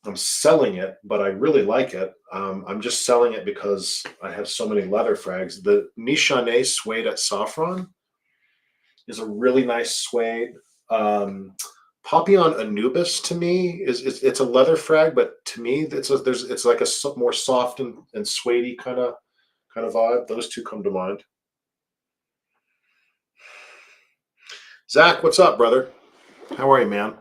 I'm selling it, but I really like it. I'm just selling it because I have so many leather frags. The Nichane suede at Saffron is a really nice suede. Papillon Anubis to me it's a leather frag, but to me it's like a more soft and suedey kind of vibe. Those two come to mind. Zach, what's up, brother? How are you, man?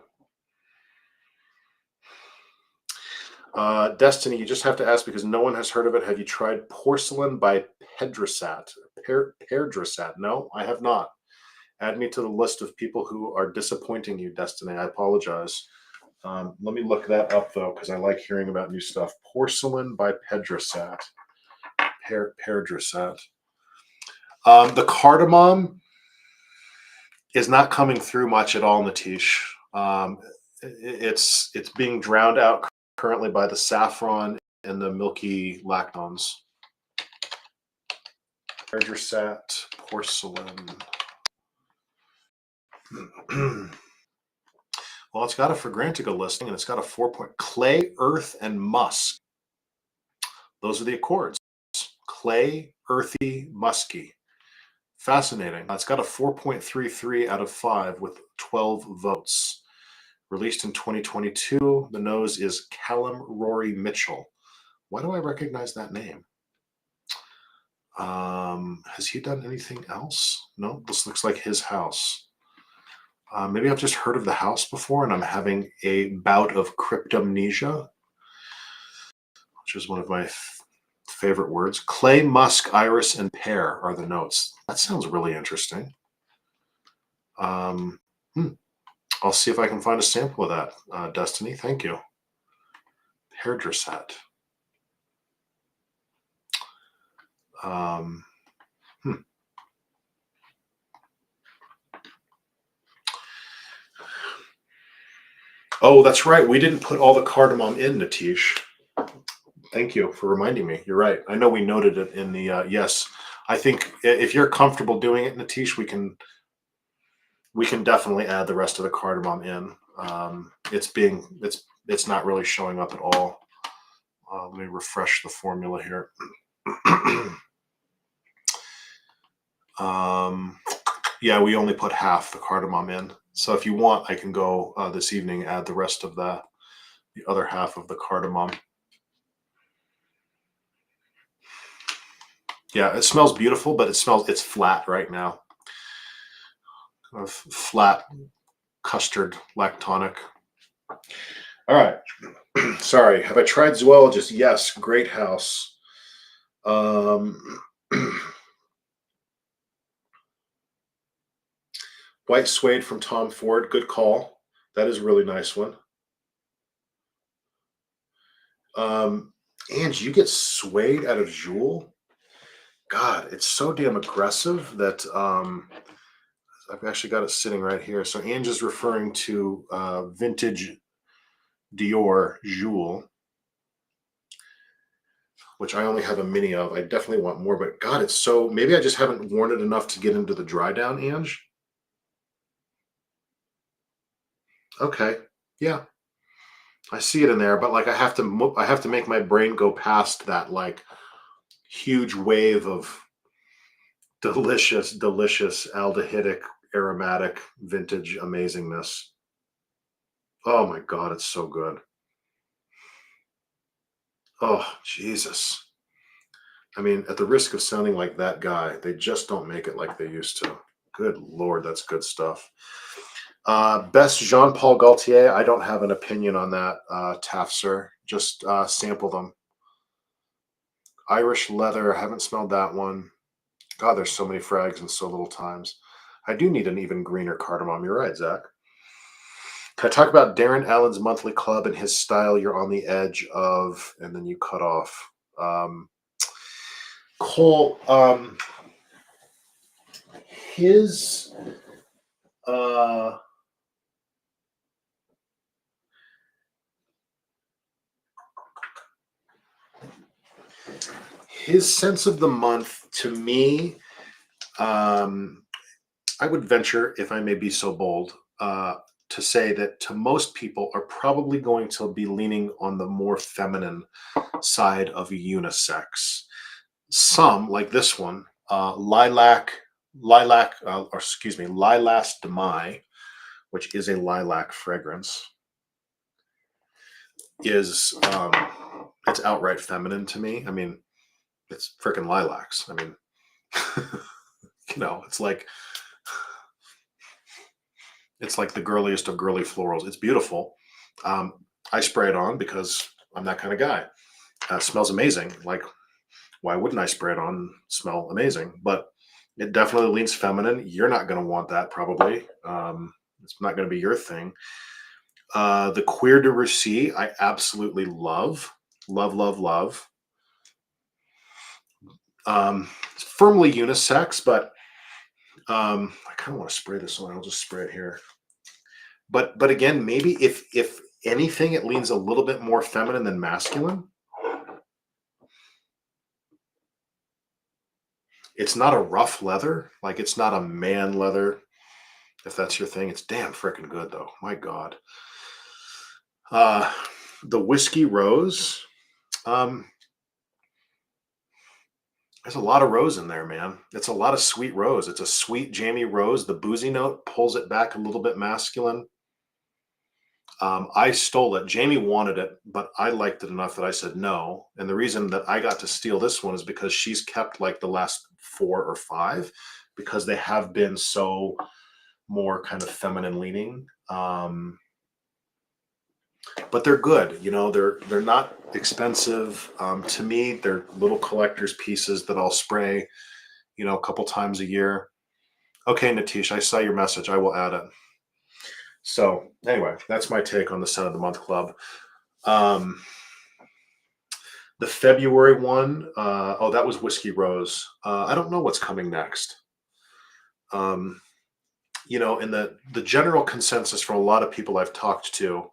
Destiny, you just have to ask because no one has heard of it. Have you tried Porcelain by Pedrasat? Pedrasat? No, I have not. Add me to the list of people who are disappointing you, Destiny. I apologize. Let me look that up though, because I like hearing about new stuff. Porcelain by Pedrasat. Pedrasat. The cardamom is not coming through much at all in the Tiche. It's being drowned out currently by the saffron and the milky lactones. Pedrasat porcelain. Well, it's got a Fragrantica listing, and it's got a 4-point clay, earth, and musk. Those are the accords. Clay, earthy, musky. Fascinating. It's got a 4.33 out of 5 with 12 votes. Released in 2022. The nose is Callum Rory Mitchell. Why do I recognize that name? Has he done anything else? No, this looks like his house. Maybe I've just heard of the house before and I'm having a bout of cryptomnesia, which is one of my favorite words. Clay, musk, iris, and pear are the notes. That sounds really interesting. I'll see if I can find a sample of that, Destiny. Thank you. Pedrasat. Oh, that's right. We didn't put all the cardamom in, Natish. Thank you for reminding me. You're right. I know we noted it in the yes. I think if you're comfortable doing it, Natish, we can definitely add the rest of the cardamom in. It's not really showing up at all. Let me refresh the formula here. Yeah, we only put half the cardamom in. So if you want, I can go this evening, add the rest of the other half of the cardamom. Yeah, it smells beautiful, but it's flat right now. Kind of flat custard lactonic. All right. Sorry. Have I tried Zoologist? Yes. Great house. White suede from Tom Ford. Good call. That is a really nice one. Ange, you get suede out of Jewel? God, it's so damn aggressive that I've actually got it sitting right here. So Ange is referring to vintage Dior Jewel, which I only have a mini of. I definitely want more, but God, it's so, maybe I just haven't worn it enough to get into the dry down, Ange. Okay. Yeah. I see it in there, but like I have to make my brain go past that like huge wave of delicious aldehydic aromatic vintage amazingness. Oh my God, it's so good. Oh, Jesus. I mean, at the risk of sounding like that guy, they just don't make it like they used to. Good Lord, that's good stuff. Best Jean-Paul Gaultier. I don't have an opinion on that, Tafsir. Just sample them. Irish leather. I haven't smelled that one. God, there's so many frags in so little times. I do need an even greener cardamom. You're right, Zach. Can I talk about Darren Allen's monthly club and his style? You're on the edge of, and then you cut off. Cole, his his sense of the month to me, I would venture, if I may be so bold, to say that to most people are probably going to be leaning on the more feminine side of unisex. Some, like this one, Lilas de Mai, which is a lilac fragrance, is it's outright feminine to me. I mean, it's freaking lilacs. I mean, it's like the girliest of girly florals. It's beautiful. I spray it on because I'm that kind of guy. Smells amazing. Like, why wouldn't I spray it on? Smell amazing, but it definitely leans feminine. You're not going to want that probably. It's not going to be your thing. The Queer de Russie, I absolutely love. Love, love, love. It's firmly unisex, but I kind of want to spray this on. I'll just spray it here. But again, maybe if anything, it leans a little bit more feminine than masculine. It's not a rough leather, like it's not a man leather. If that's your thing, it's damn freaking good though. My God. Uh, the Whiskey Rose. Um, there's a lot of rose in there, man. It's a lot of sweet rose. It's a sweet, jammy rose. The boozy note pulls it back a little bit masculine. I stole it. Jamie wanted it, but I liked it enough that I said no. And the reason that I got to steal this one is because she's kept like the last 4 or 5 because they have been so more kind of feminine leaning. But they're good. They're not expensive. To me, they're little collector's pieces that I'll spray, a couple times a year. Okay, Natish, I saw your message. I will add it. So anyway, that's my take on the Scent of the Month Club. The February one, that was Whiskey Rose. I don't know what's coming next. And the general consensus from a lot of people I've talked to,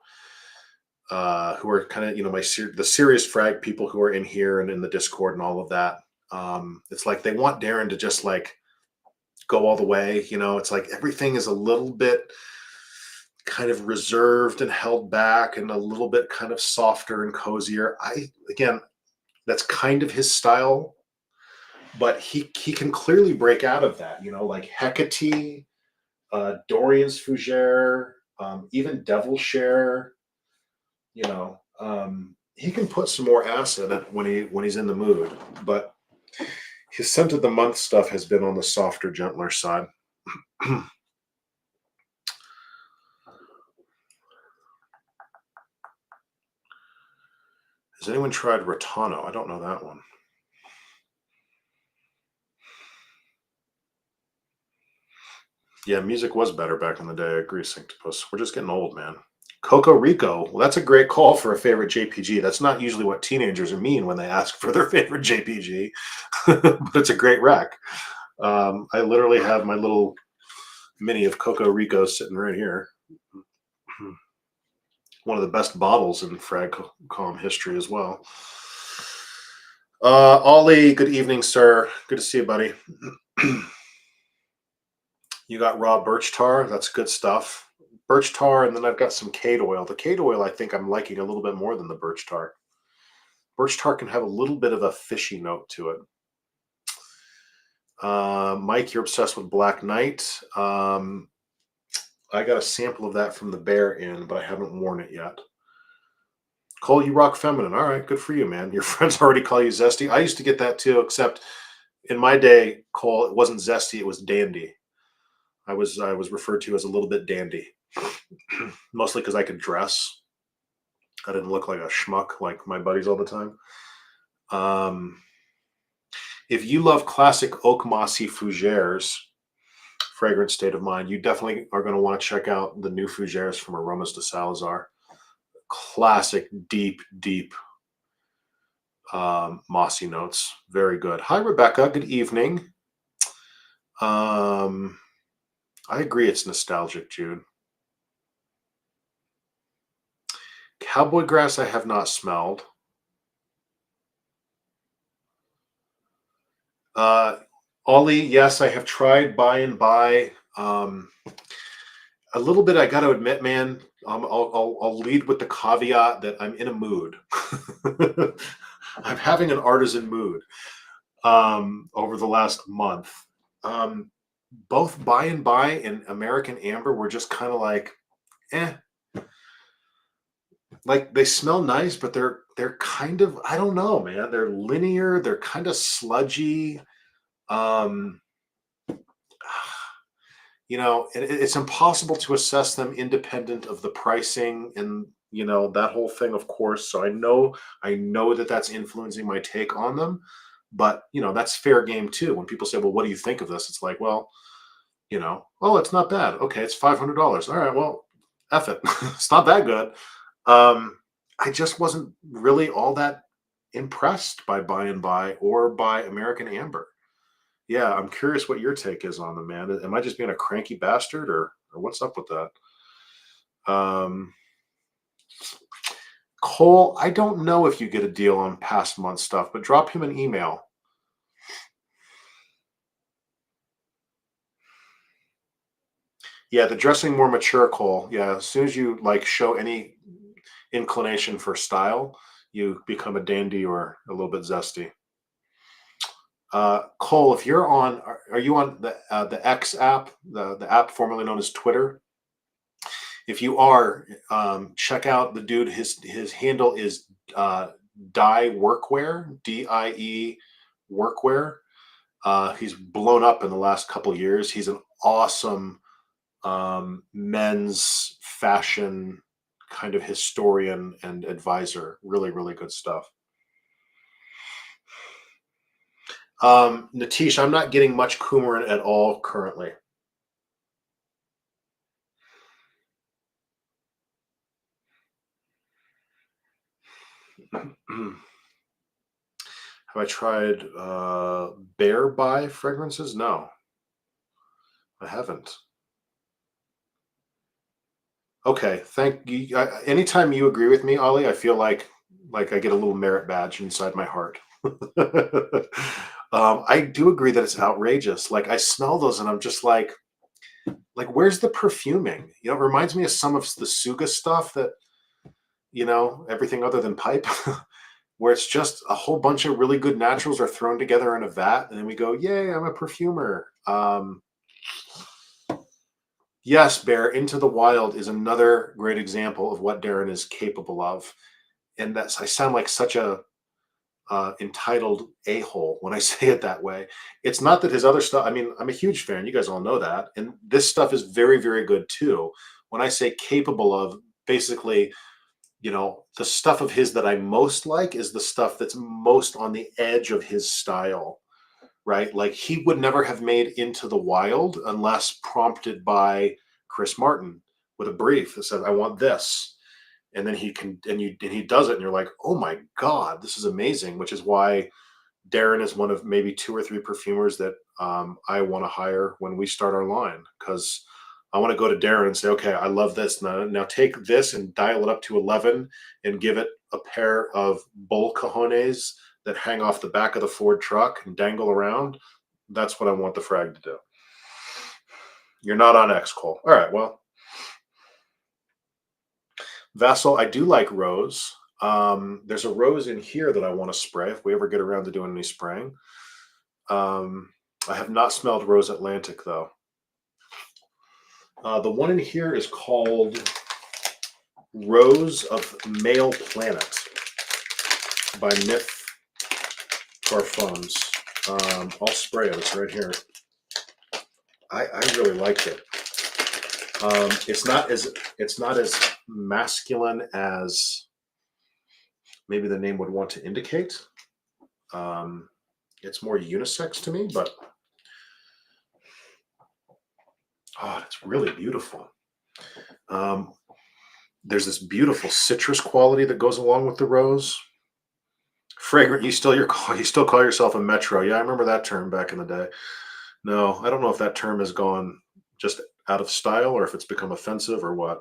who are kind of the serious frag people who are in here and in the Discord and all of that. It's like they want Darren to just like go all the way. It's like everything is a little bit kind of reserved and held back and a little bit kind of softer and cozier. Again, that's kind of his style, but he can clearly break out of that. Like Hecate, Dorian's Fougere, even Devil Share. He can put some more acid when he's in the mood, but his Scent of the Month stuff has been on the softer, gentler side. Has anyone tried Rotano? I don't know that one. Yeah, music was better back in the day. I agree, Synctopus. We're just getting old, man. Coco Rico. Well, that's a great call for a favorite JPG. That's not usually what teenagers mean when they ask for their favorite JPG, but it's a great rack. I literally have my little mini of Coco Rico sitting right here. One of the best bottles in Fragcom history as well. Ollie, good evening, sir. Good to see you, buddy. You got raw birch tar. That's good stuff. Birch tar, and then I've got some cade oil. The cade oil, I think I'm liking a little bit more than the birch tar. Birch tar can have a little bit of a fishy note to it. Mike, you're obsessed with Black Knight. I got a sample of that from the Bear Inn, but I haven't worn it yet. Cole, you rock feminine. All right, good for you, man. Your friends already call you zesty. I used to get that too, except in my day, Cole, it wasn't zesty, it was dandy. I was referred to as a little bit dandy, mostly because I could dress. I didn't look like a schmuck like my buddies all the time. If you love classic oak mossy fougères, fragrant state of mind, you definitely are going to want to check out the new fougères from Aromas de Salazar. Classic, deep mossy notes. Very good. Hi, Rebecca. Good evening. I agree it's nostalgic, Jude. Cowboy grass I have not smelled. Ollie, yes, I have tried by and by. A little bit, I got to admit, man, I'll lead with the caveat that I'm in a mood. I'm having an artisan mood over the last month. Both By and By and American Amber were just kind of like, like they smell nice, but they're kind of, I don't know, man. They're linear. They're kind of sludgy. It's impossible to assess them independent of the pricing and that whole thing, of course. So I know that that's influencing my take on them, but that's fair game too. When people say, "Well, what do you think of this?" It's like, well, oh, it's not bad. Okay, it's $500. All right, well, F it. It's not that good. Um, I just wasn't really all that impressed by By and By or by American Amber. Yeah, I'm curious what your take is on them, man. Am I just being a cranky bastard, or what's up with that? Um, Cole, I don't know if you get a deal on past month stuff, but drop him an email. Yeah, the dressing more mature Cole. Yeah, as soon as you like show any inclination for style, you become a dandy or a little bit zesty. Cole, if you're on, are you on the X app, the app formerly known as Twitter? If you are, check out the dude. His handle is Die Workwear, DIE Workwear. He's blown up in the last couple years. He's an awesome men's fashion kind of historian and advisor. Really, really good stuff. Natish, I'm not getting much coumarin at all currently. Have I tried Bear by fragrances? No, I haven't. Okay, thank you. Anytime you agree with me, Ollie, I feel like I get a little merit badge inside my heart. I do agree that it's outrageous. Like I smell those and I'm just like where's the perfuming? You know, it reminds me of some of the Suga stuff that, everything other than pipe, where it's just a whole bunch of really good naturals are thrown together in a vat, and then we go, "Yay, I'm a perfumer." Yes, Bear, Into the Wild is another great example of what Darren is capable of. And that's I sound like such a entitled a-hole when I say it that way. It's not that his other stuff, I mean, I'm a huge fan. You guys all know that. And this stuff is very, very good too. When I say capable of, basically, the stuff of his that I most like is the stuff that's most on the edge of his style, right? Like he would never have made Into the Wild unless prompted by Chris Martin with a brief that said, "I want this," and then he does it, and you're like, "Oh my god, this is amazing!" Which is why Darren is one of maybe two or three perfumers that I want to hire when we start our line, because I want to go to Darren and say, "Okay, I love this. Now take this and dial it up to 11 and give it a pair of bull cojones that hang off the back of the Ford truck and dangle around." That's what I want the frag to do. You're not on X, Cole. All right, well, Vassal, I do like rose. There's a rose in here that I want to spray if we ever get around to doing any spraying. I have not smelled Rose Atlantic though. The one in here is called Rose of Male Planet by Mith Parfums. I'll spray it. It's right here. I really liked it. It's not as masculine as maybe the name would want to indicate. It's more unisex to me, but it's really beautiful. There's this beautiful citrus quality that goes along with the rose. Fragrant. You still call yourself a metro? Yeah, I remember that term back in the day. No, I don't know if that term has gone just out of style or if it's become offensive or what.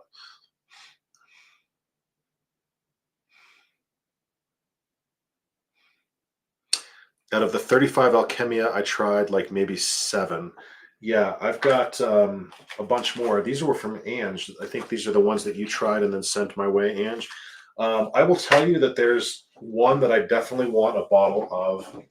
Out of the 35 Alkemia, I tried like maybe 7. Yeah, I've got a bunch more. These were from Ange. I think these are the ones that you tried and then sent my way, Ange. I will tell you that there's one that I definitely want a bottle of.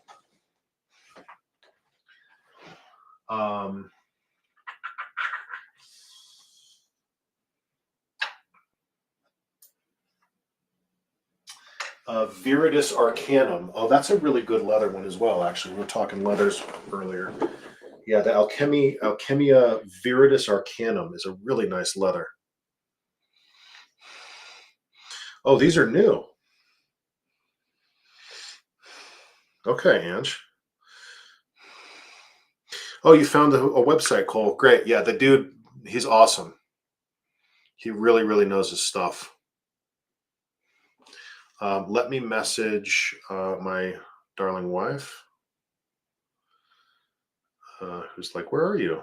Viridis Arcanum. Oh, that's a really good leather one as well, actually. We were talking leathers earlier. Yeah, the Alkemia Viridis Arcanum is a really nice leather. Oh, these are new. Okay, Ange. Oh, you found a website, Cole. Great. Yeah, the dude, he's awesome. He really, really knows his stuff. Let me message my darling wife, who's like, where are you?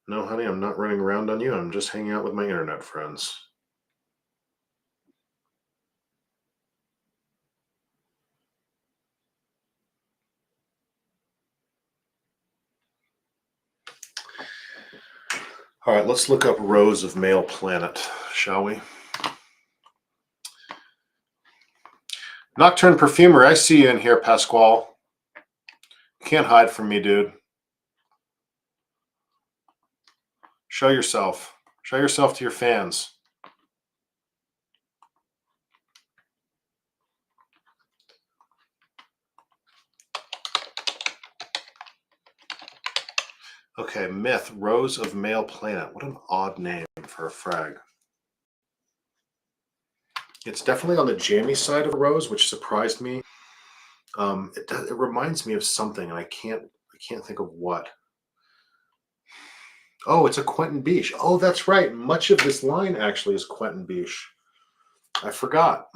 No, honey, I'm not running around on you. I'm just hanging out with my internet friends. All right, let's look up rows of male planet, shall we? Nocturne Perfumer, I see you in here, Pasquale. You can't hide from me, dude. Show yourself. Show yourself to your fans. Okay, Myth, Rose of Male Planet. What an odd name for a frag. It's definitely on the jammy side of the rose, which surprised me. It reminds me of something, and I can't think of what. Oh, it's a Quentin Biche. Oh, that's right. Much of this line actually is Quentin Biche. I forgot.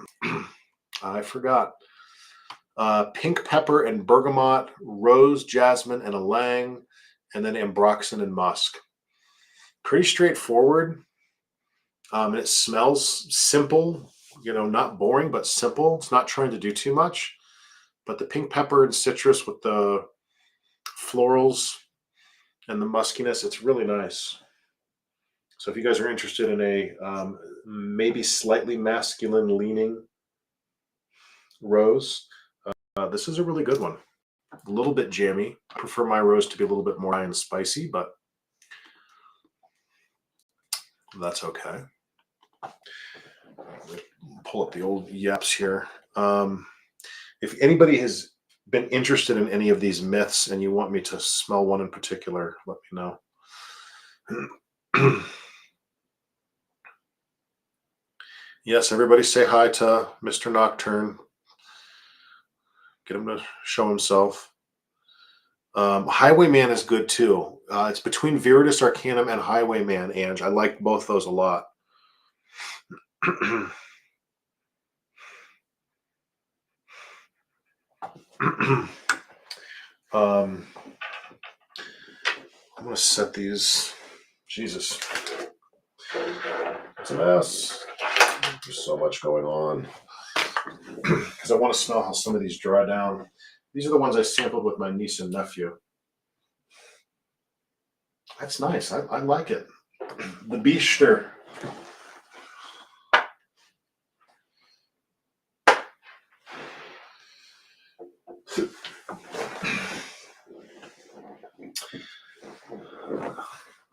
I forgot. Pink pepper and bergamot, rose, jasmine, and ylang, and then ambroxan and musk. Pretty straightforward. And it smells simple, not boring, but simple. It's not trying to do too much. But the pink pepper and citrus with the florals and the muskiness, it's really nice. So if you guys are interested in a maybe slightly masculine leaning rose, this is a really good one. A little bit jammy. I prefer my rose to be a little bit more high and spicy, but that's okay. Pull up the old yaps here. If anybody has been interested in any of these myths and you want me to smell one in particular, let me know. Yes, everybody say hi to Mr. Nocturne. Get him to show himself. Highwayman is good too. It's between Viridis Arcanum and Highwayman, Ange. I like both those a lot. I'm going to set these. Jesus. It's a mess. There's so much going on. Because I want to smell how some of these dry down. These are the ones I sampled with my niece and nephew. That's nice. I like it. The Biester.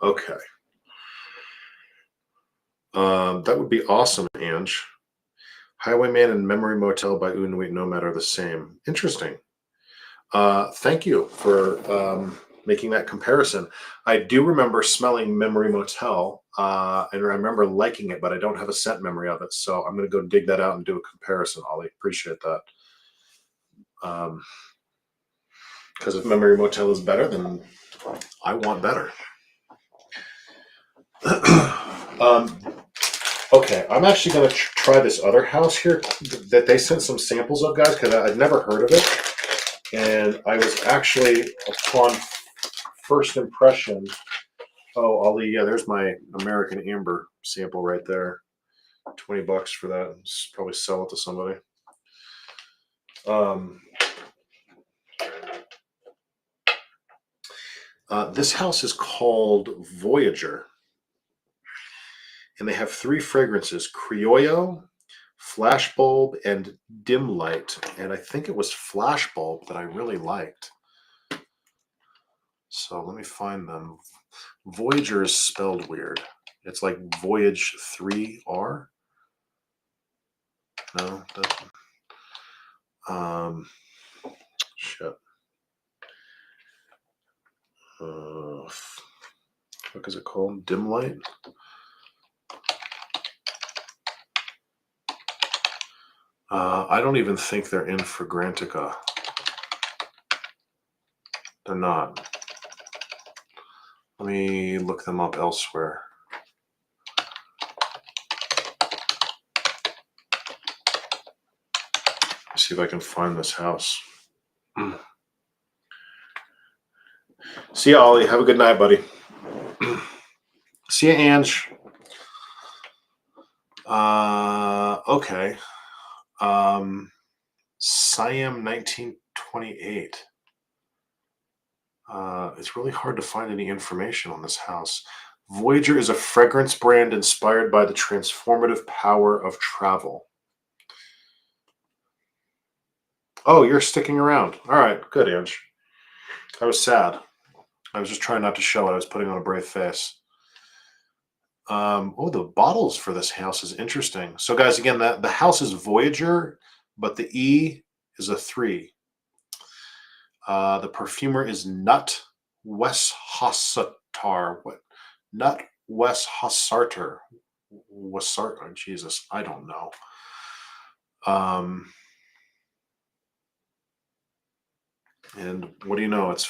Okay. That would be awesome, Ange. Highwayman and Memory Motel by Inuit Nomad are the same. Interesting. Thank you for making that comparison. I do remember smelling Memory Motel, and I remember liking it, but I don't have a scent memory of it. So I'm going to go dig that out and do a comparison, Ollie. Appreciate that. Because if Memory Motel is better, then I want better. Okay, I'm actually going to try this other house here that they sent some samples of, guys, because I'd never heard of it. And I was actually, upon first impression, oh, Ollie, yeah, there's my American Amber sample right there. $20 for that. Just probably sell it to somebody. This house is called Voyager. And they have 3 fragrances: Criollo, Flashbulb, and Dim Light. And I think it was Flashbulb that I really liked. So let me find them. Voyager is spelled weird. It's like Voyage 3R. No, that's shit. What is it called? Dim Light. I don't even think they're in Fragrantica. They're not. Let me look them up elsewhere. See if I can find this house. See ya, Ollie. Have a good night, buddy. See ya, Ange. Okay. Siam 1928. It's really hard to find any information on this house. Voyager is a fragrance brand inspired by the transformative power of travel. Oh, you're sticking around. All right, good, Ange. I was sad. I was just trying not to show it. I was putting on a brave face. Oh, the bottles for this house is interesting. So, guys, again, the house is Voyager, but the E is a 3. The perfumer is Nut Westhassatar. What? Nut Westhassatar. Wesart. Jesus, I don't know. And what do you know? It's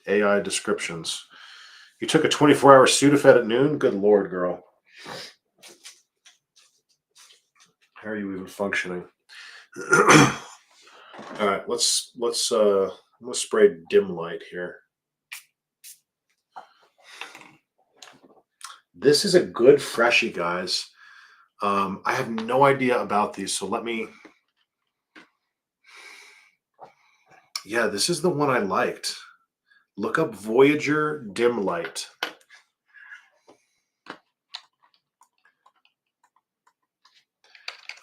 AI descriptions. You took a 24-hour Sudafed at noon? Good Lord, girl. How are you even functioning? All right, let's spray dim light here. This is a good freshie, guys. I have no idea about these, so let me. Yeah, this is the one I liked. Look up Voyager Dim Light.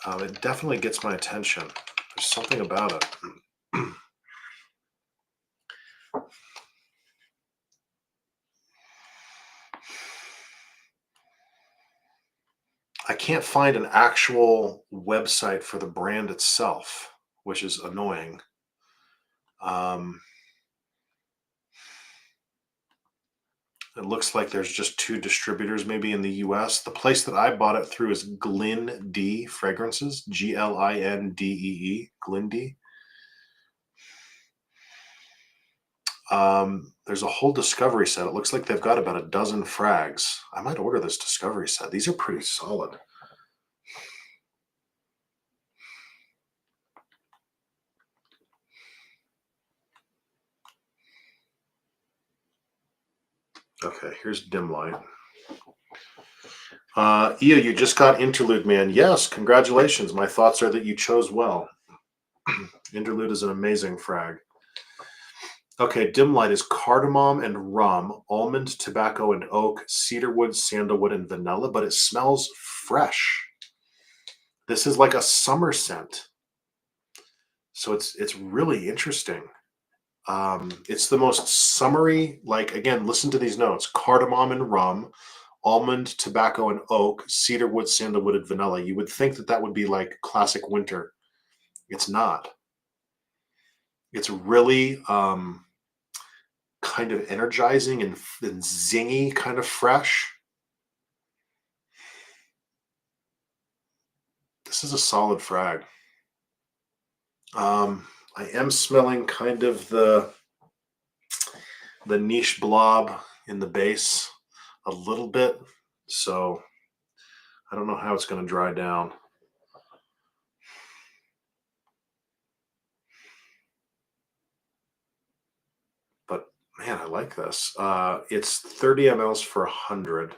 It definitely gets my attention. There's something about it. I can't find an actual website for the brand itself, which is annoying. It looks like there's just 2 distributors maybe in the US. The place that I bought it through is Glinde Fragrances, Glindee, Glinde. There's a whole discovery set. It looks like they've got about a dozen frags. I might order this discovery set. These are pretty solid. Okay, here's dim light. Ia, you just got Interlude, man. Yes, congratulations. My thoughts are that you chose well. Interlude is an amazing frag. Okay, dim light is cardamom and rum, almond, tobacco and oak, cedarwood, sandalwood, and vanilla, but it smells fresh. This is like a summer scent. So it's really interesting. It's the most summery, like, again, listen to these notes: cardamom and rum, almond, tobacco and oak, cedarwood, sandalwood, and vanilla. You would think that that would be like classic winter. It's not. It's really kind of energizing and zingy, kind of fresh. This is a solid frag. I am smelling kind of the niche blob in the base a little bit, so I don't know how it's going to dry down. But man, I like this. It's 30 mLs for 100.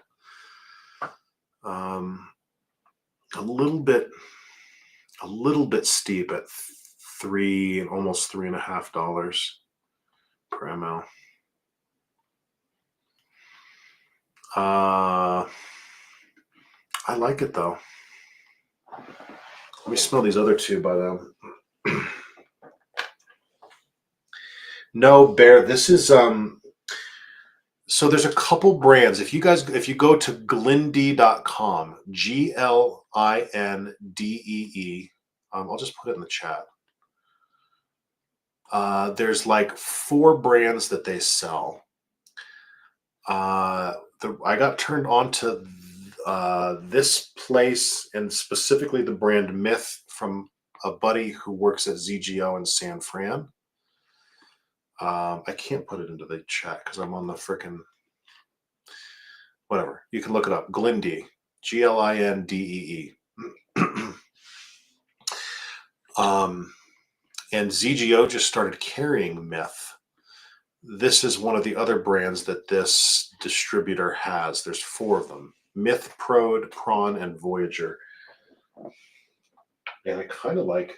A little bit steep at almost $3.50 per ml. I like it though. Let me smell these other 2 by them. No, Bear, this is so there's a couple brands. If you go to glindee.com, Glindee, I'll just put it in the chat. There's like 4 brands that they sell. I got turned on to this place, and specifically the brand Mith, from a buddy who works at ZGO in San Fran. I can't put it into the chat because I'm on the frickin' whatever. You can look it up. Glindee, Glindee. And ZGO just started carrying Mith. This is one of the other brands that this distributor has. There's 4 of them: Mith, Prode, Prawn, and Voyager. And I kind of like.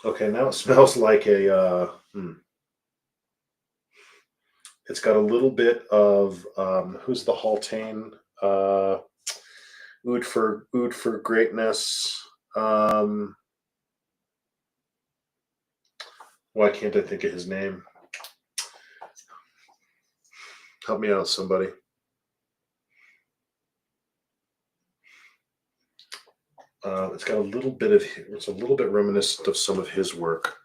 Okay, now it smells like a. It's got a little bit of who's the Haltane? Oud for Greatness. Why can't I think of his name? Help me out, somebody. It's got a little bit of. It's a little bit reminiscent of some of his work.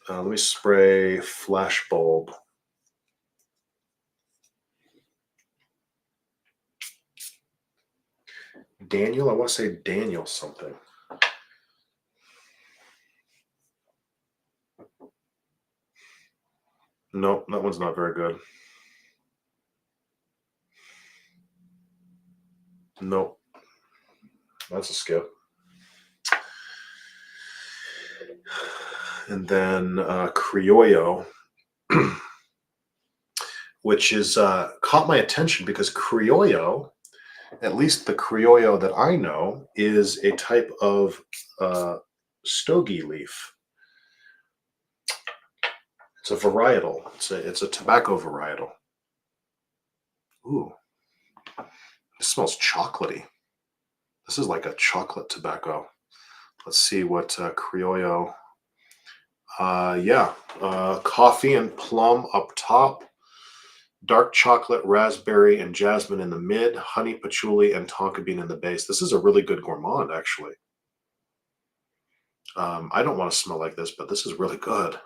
Let me spray Flashbulb. Daniel, I want to say Daniel something. Nope, that one's not very good. Nope, that's a skip. And then Criollo, which is caught my attention because Criollo, at least the Criollo that I know, is a type of stogie leaf. It's a varietal. It's a tobacco varietal. Ooh, this smells chocolatey. This is like a chocolate tobacco. Let's see what Criollo. Coffee and plum up top. Dark chocolate, raspberry, and jasmine in the mid. Honey, patchouli, and tonka bean in the base. This is a really good gourmand, actually. I don't want to smell like this, but this is really good.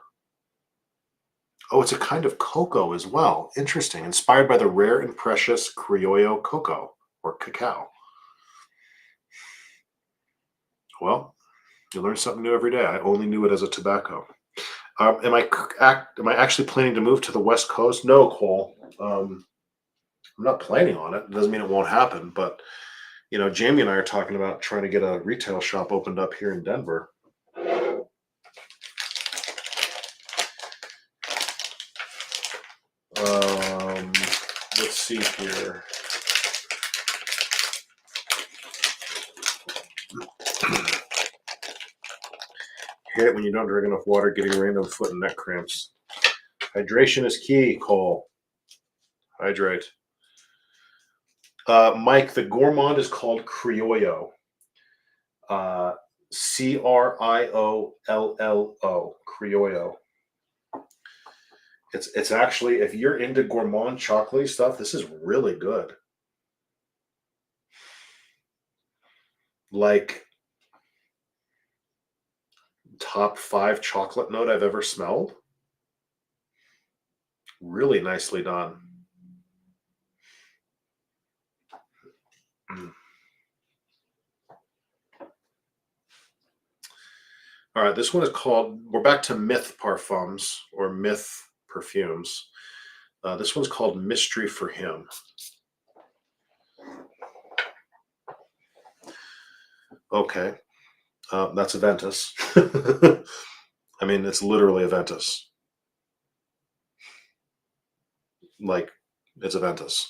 Oh, it's a kind of cocoa as well. Interesting. Inspired by the rare and precious Criollo cocoa or cacao. Well, you learn something new every day. I only knew it as a tobacco. Am I actually planning to move to the West Coast? No, Cole. I'm not planning on it. It doesn't mean it won't happen, but Jamie and I are talking about trying to get a retail shop opened up here in Denver. Let's see here. Hate it when you don't drink enough water, getting random foot and neck cramps. Hydration is key, Cole. Hydrate. Mike, the gourmand is called Criollo. Criollo. Criollo. It's actually, if you're into gourmand chocolatey stuff, this is really good. Like top 5 chocolate note I've ever smelled. Really nicely done. All right, this one is called, we're back to Mith Parfums or Mith Perfumes. This one's called Mystery for Him. Okay, that's Aventus. I mean, it's literally Aventus. Like, it's Aventus.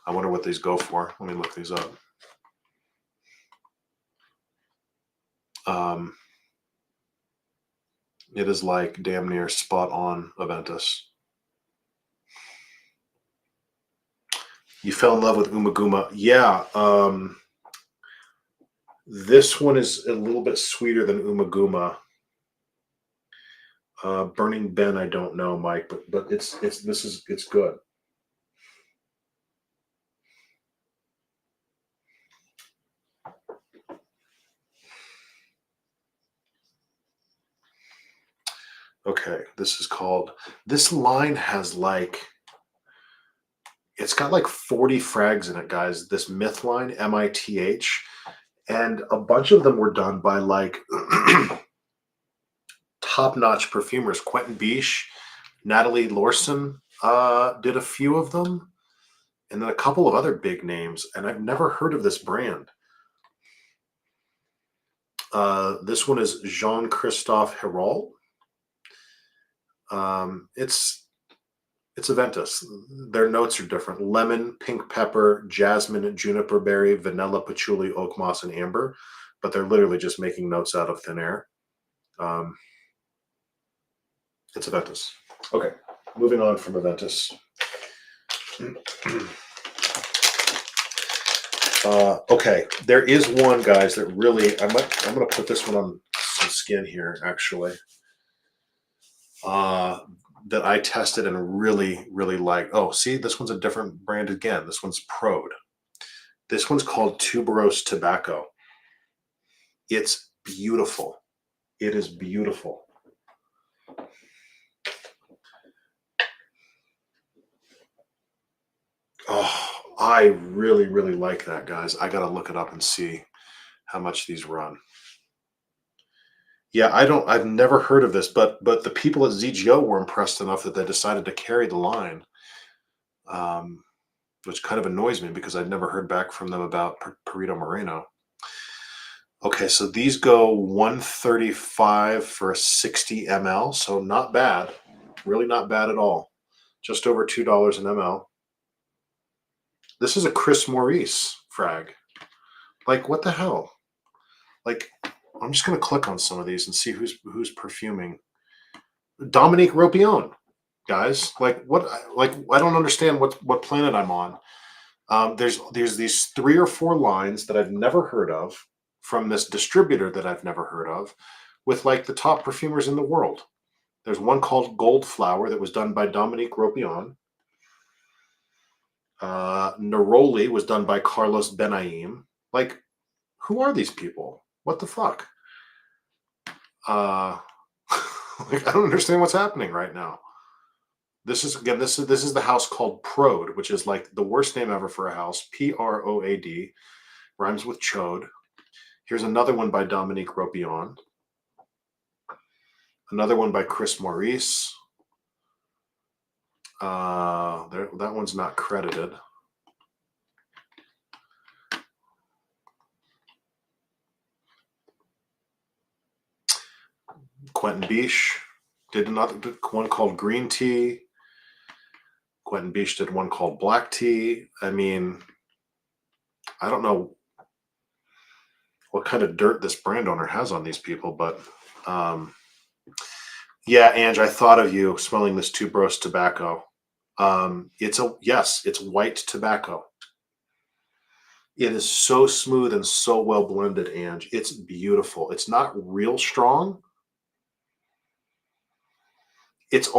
I wonder what these go for. Let me look these up. It is like damn near spot on Aventus. You fell in love with Umaguma. Yeah. This one is a little bit sweeter than Umaguma. Burning Ben, I don't know, Mike, but it's good. Okay, this line has it's got like 40 frags in it, guys. This Mith line, Mith, and a bunch of them were done by like top-notch perfumers. Quentin Biche, Natalie Lorson did a few of them. and then a couple of other big names, and I've never heard of this brand. This one is Jean-Christophe Herald. It's Aventus. Their notes are different: lemon, pink pepper, jasmine, juniper berry, vanilla, patchouli, oak moss, and amber. But they're literally just making notes out of thin air. It's Aventus. Okay, moving on from Aventus. Okay, there is one, guys, that really I'm going to put this one on some skin here, actually. That I tested and really, really liked. Oh, see, this one's a different brand again. This one's Prode. This one's called Tuberose Tobacco. It's beautiful. It is beautiful. Oh, I really, really like that, guys. I got to look it up and see how much these run. Yeah, I've never heard of this, but the people at ZGO were impressed enough that they decided to carry the line, which kind of annoys me because I've never heard back from them about Perito Moreno. Okay, so these go $135 for a 60 ml, so not bad, really not bad at all. Just over $2 an ml. This is a Chris Maurice frag. Like, what the hell? Like, I'm just gonna click on some of these and see who's perfuming. Dominique Ropion, guys. Like, what? Like, I don't understand what planet I'm on. There's these 3 or 4 lines that I've never heard of from this distributor that I've never heard of, with like the top perfumers in the world. There's one called Gold Flower that was done by Dominique Ropion. Neroli was done by Carlos Benaim. Like, who are these people? What the fuck? Like, I don't understand what's happening right now. This is the house called Prode, which is like the worst name ever for a house. Proad, rhymes with chode. Here's another one by Dominique Ropion. Another one by Chris Maurice. That one's not credited. Quentin Biche did one called Green Tea. Quentin Biche did one called Black Tea. I mean, I don't know what kind of dirt this brand owner has on these people, but yeah, Ange, I thought of you smelling this Tuberose tobacco. It's white tobacco. It is so smooth and so well blended, Ange. It's beautiful. It's not real strong. It's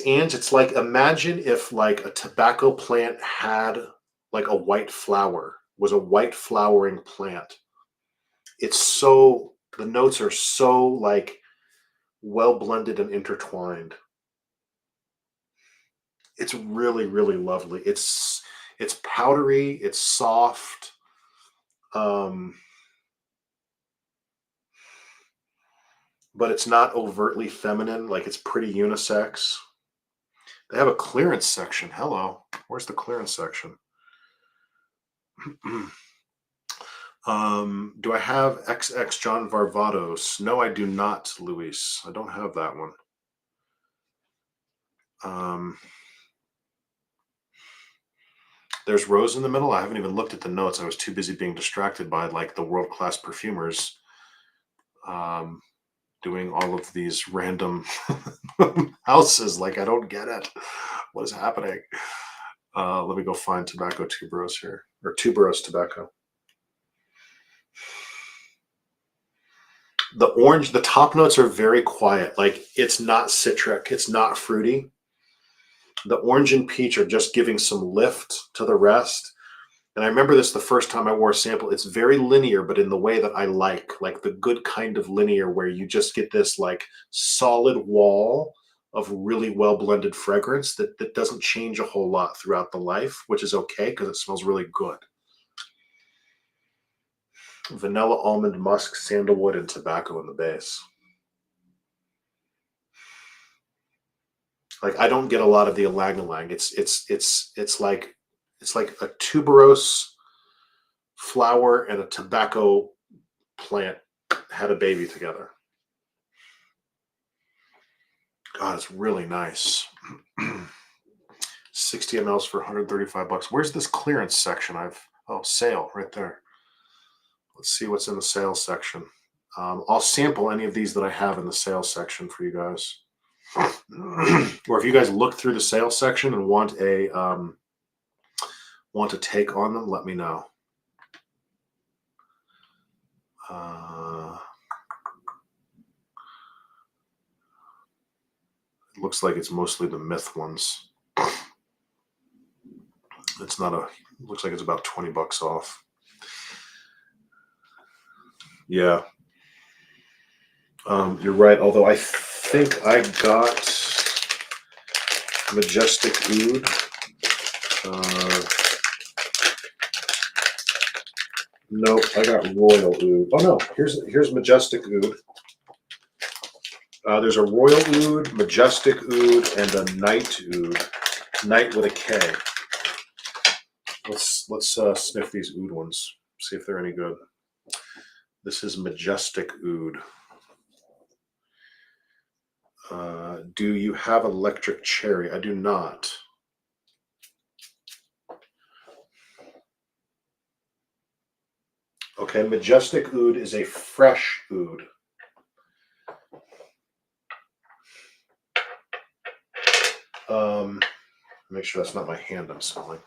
Ange, it's like, imagine if like a tobacco plant had like a white flower, was a white flowering plant. The notes are so like well blended and intertwined. It's really, really lovely. It's powdery, it's soft. But it's not overtly feminine. Like, it's pretty unisex. They have a clearance section. Hello. Where's the clearance section? Do I have XX John Varvatos? No, I do not, Luis. I don't have that one. There's Rose in the middle. I haven't even looked at the notes. I was too busy being distracted by like the world-class perfumers doing all of these random houses. Like, I don't get it. What is happening? Let me go find tobacco tuberose here, or tuberose tobacco. The orange, the top notes are very quiet. Like, it's not citric, it's not fruity. The orange and peach are just giving some lift to the rest. And I remember this the first time I wore a sample. It's very linear, but in the way that I like the good kind of linear, where you just get this like solid wall of really well blended fragrance that doesn't change a whole lot throughout the life, which is okay because it smells really good. Vanilla, almond, musk, sandalwood, and tobacco in the base. Like, I don't get a lot of the ylang ylang. It's like It's like a tuberose flower and a tobacco plant had a baby together. God, it's really nice. 60 mLs for 135 bucks. Where's this clearance section? Oh, sale right there. Let's see what's in the sales section. I'll sample any of these that I have in the sales section for you guys. Or if you guys look through the sales section and want a take on them, let me know. It looks like it's mostly the Mith ones. It's not looks like it's about 20 bucks off. Yeah. You're right, although I think I got Majestic Oud. Nope, I got Royal Oud. Oh no, here's Majestic Oud. There's a Royal Oud, Majestic Oud, and a Night Oud. Night with a K. Let's sniff these Oud ones. See if they're any good. This is Majestic Oud. Do you have electric cherry? I do not. Okay, Majestic Oud is a fresh oud. Make sure that's not my hand I'm smelling.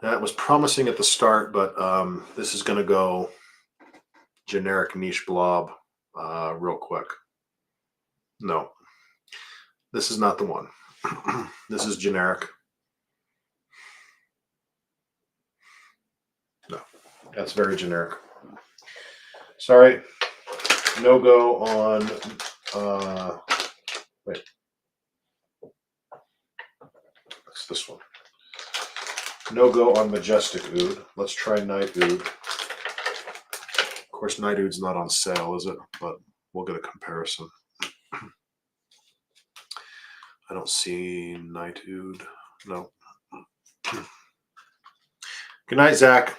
That was promising at the start, but this is going to go generic niche blob real quick. No, this is not the one. This is generic. No, that's very generic. Sorry, no go on. Wait, that's this one. No go on Majestic Oud. Let's try Night Oud. Of course, Night Oud's not on sale, is it? But we'll get a comparison. I don't see Night Oud. No. Good night, Zach.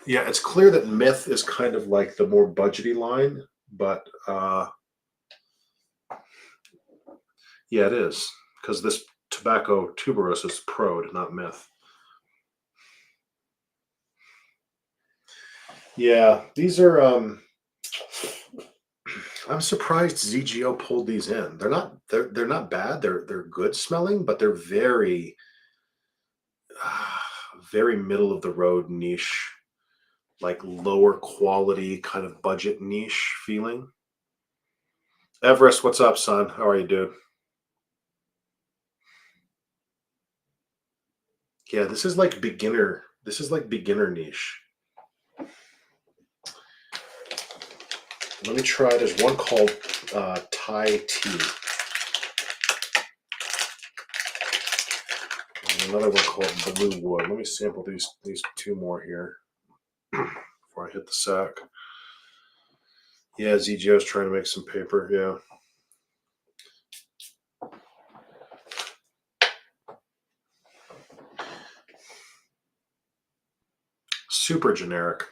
Yeah, it's clear that Mith is kind of like the more budgety line, but yeah, it is, because this tobacco tuberose is Prode, not Mith. Yeah, these are. I'm surprised ZGO pulled these in. They're not. They're not bad. They're good smelling, but they're very, very middle of the road niche, like lower quality kind of budget niche feeling. Everest, what's up, son? How are you, dude? Yeah, this is like beginner. This is like beginner niche. Let me try. There's one called Thai tea. And another one called Blue Wood. Let me sample these two more here before I hit the sack. Yeah, ZGO's trying to make some paper. Yeah. Super generic.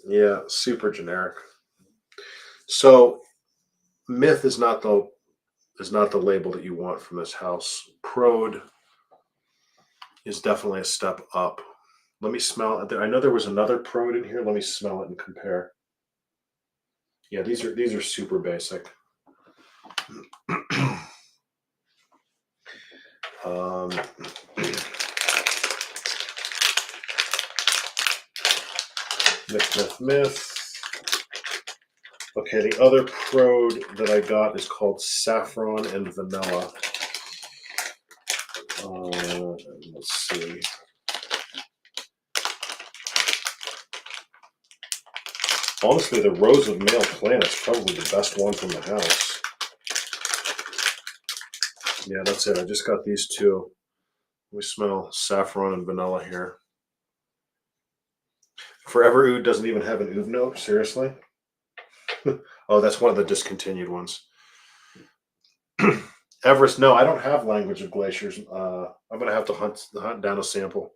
Yeah, super generic. So Mith is not the label that you want from this house. Prode is definitely a step up. Let me smell it. I know there was another Prode in here. Let me smell it and compare. Yeah, these are super basic. Mith. Okay, the other Prode that I got is called Saffron and Vanilla. Let's see. Honestly, the Rose of Male Plant is probably the best one from the house. Yeah, that's it. I just got these two. We smell saffron and vanilla here. Forever Oud doesn't even have an oud note. Seriously? Oh, that's one of the discontinued ones. Everest, no, I don't have Language of Glaciers. I'm gonna have to hunt down a sample.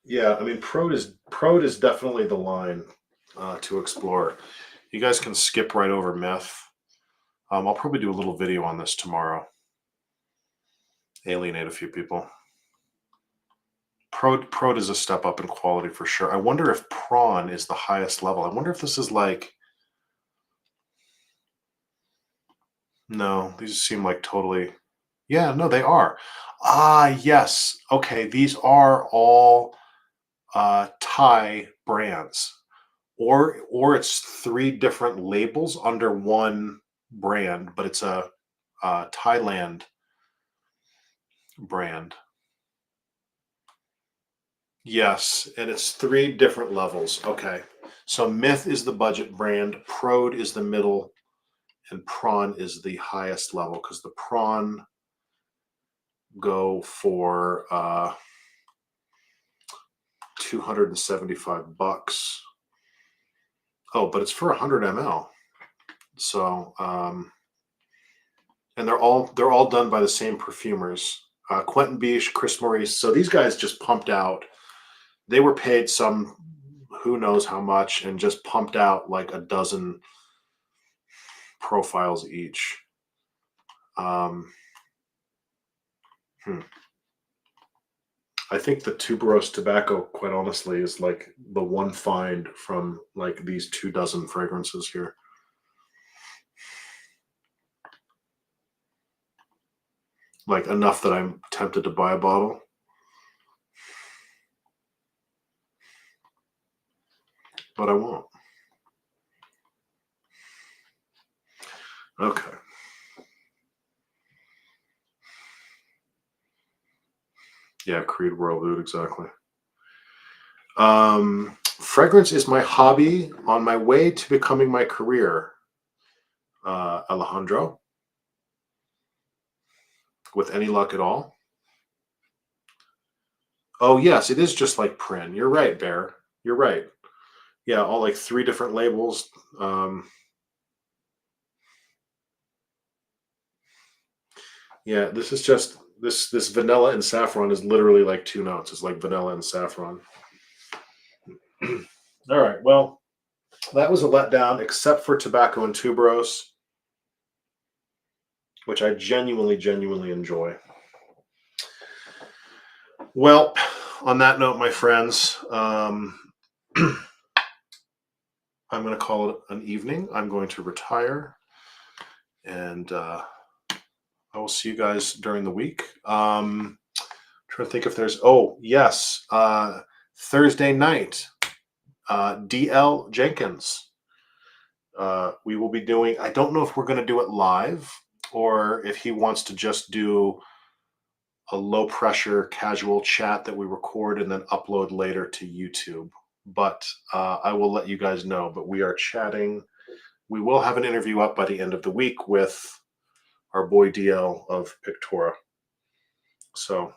Yeah, I mean, Prode is definitely the line to explore. You guys can skip right over Mith. I'll probably do a little video on this tomorrow. Alienate a few people. Prode is a step up in quality for sure. I wonder if Prawn is the highest level. I wonder if this is like... No, these seem like totally... Yeah, no, they are. Ah, yes. Okay, these are all Thai brands. Or it's 3 different labels under one brand, but it's a Thailand brand. Yes, and it's 3 different levels. Okay. So Mith is the budget brand, Prode is the middle, and Prawn is the highest level, because the Prawn go for $275. Oh, but it's for 100 ml. So and they're all done by the same perfumers. Quentin Biche, Chris Maurice. So these guys just pumped out. They were paid some who knows how much and just pumped out like a dozen profiles each. I think the tuberose tobacco, quite honestly, is like the one find from like these 24 fragrances here. Like enough that I'm tempted to buy a bottle. But I won't. Okay. Yeah, Creed World Oud, exactly. Fragrance is my hobby on my way to becoming my career, Alejandro. With any luck at all. Oh, yes, it is just like Prin. You're right, Bear. You're right. Yeah, all like 3 different labels. Yeah, this is just this vanilla and saffron is literally like 2 notes. It's like vanilla and saffron. All right, well, that was a letdown, except for tobacco and tuberose, which I genuinely enjoy. Well, on that note, my friends, I'm going to call it an evening. I'm going to retire, and I will see you guys during the week. Trying to think if there's... Oh, yes, Thursday night, DL Jenkins. We will be doing... I don't know if we're going to do it live or if he wants to just do a low pressure casual chat that we record and then upload later to YouTube. But I will let you guys know. But we are chatting. We will have an interview up by the end of the week with our boy DL of Pictura. So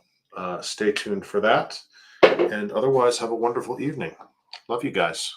stay tuned for that. And otherwise, have a wonderful evening. Love you guys.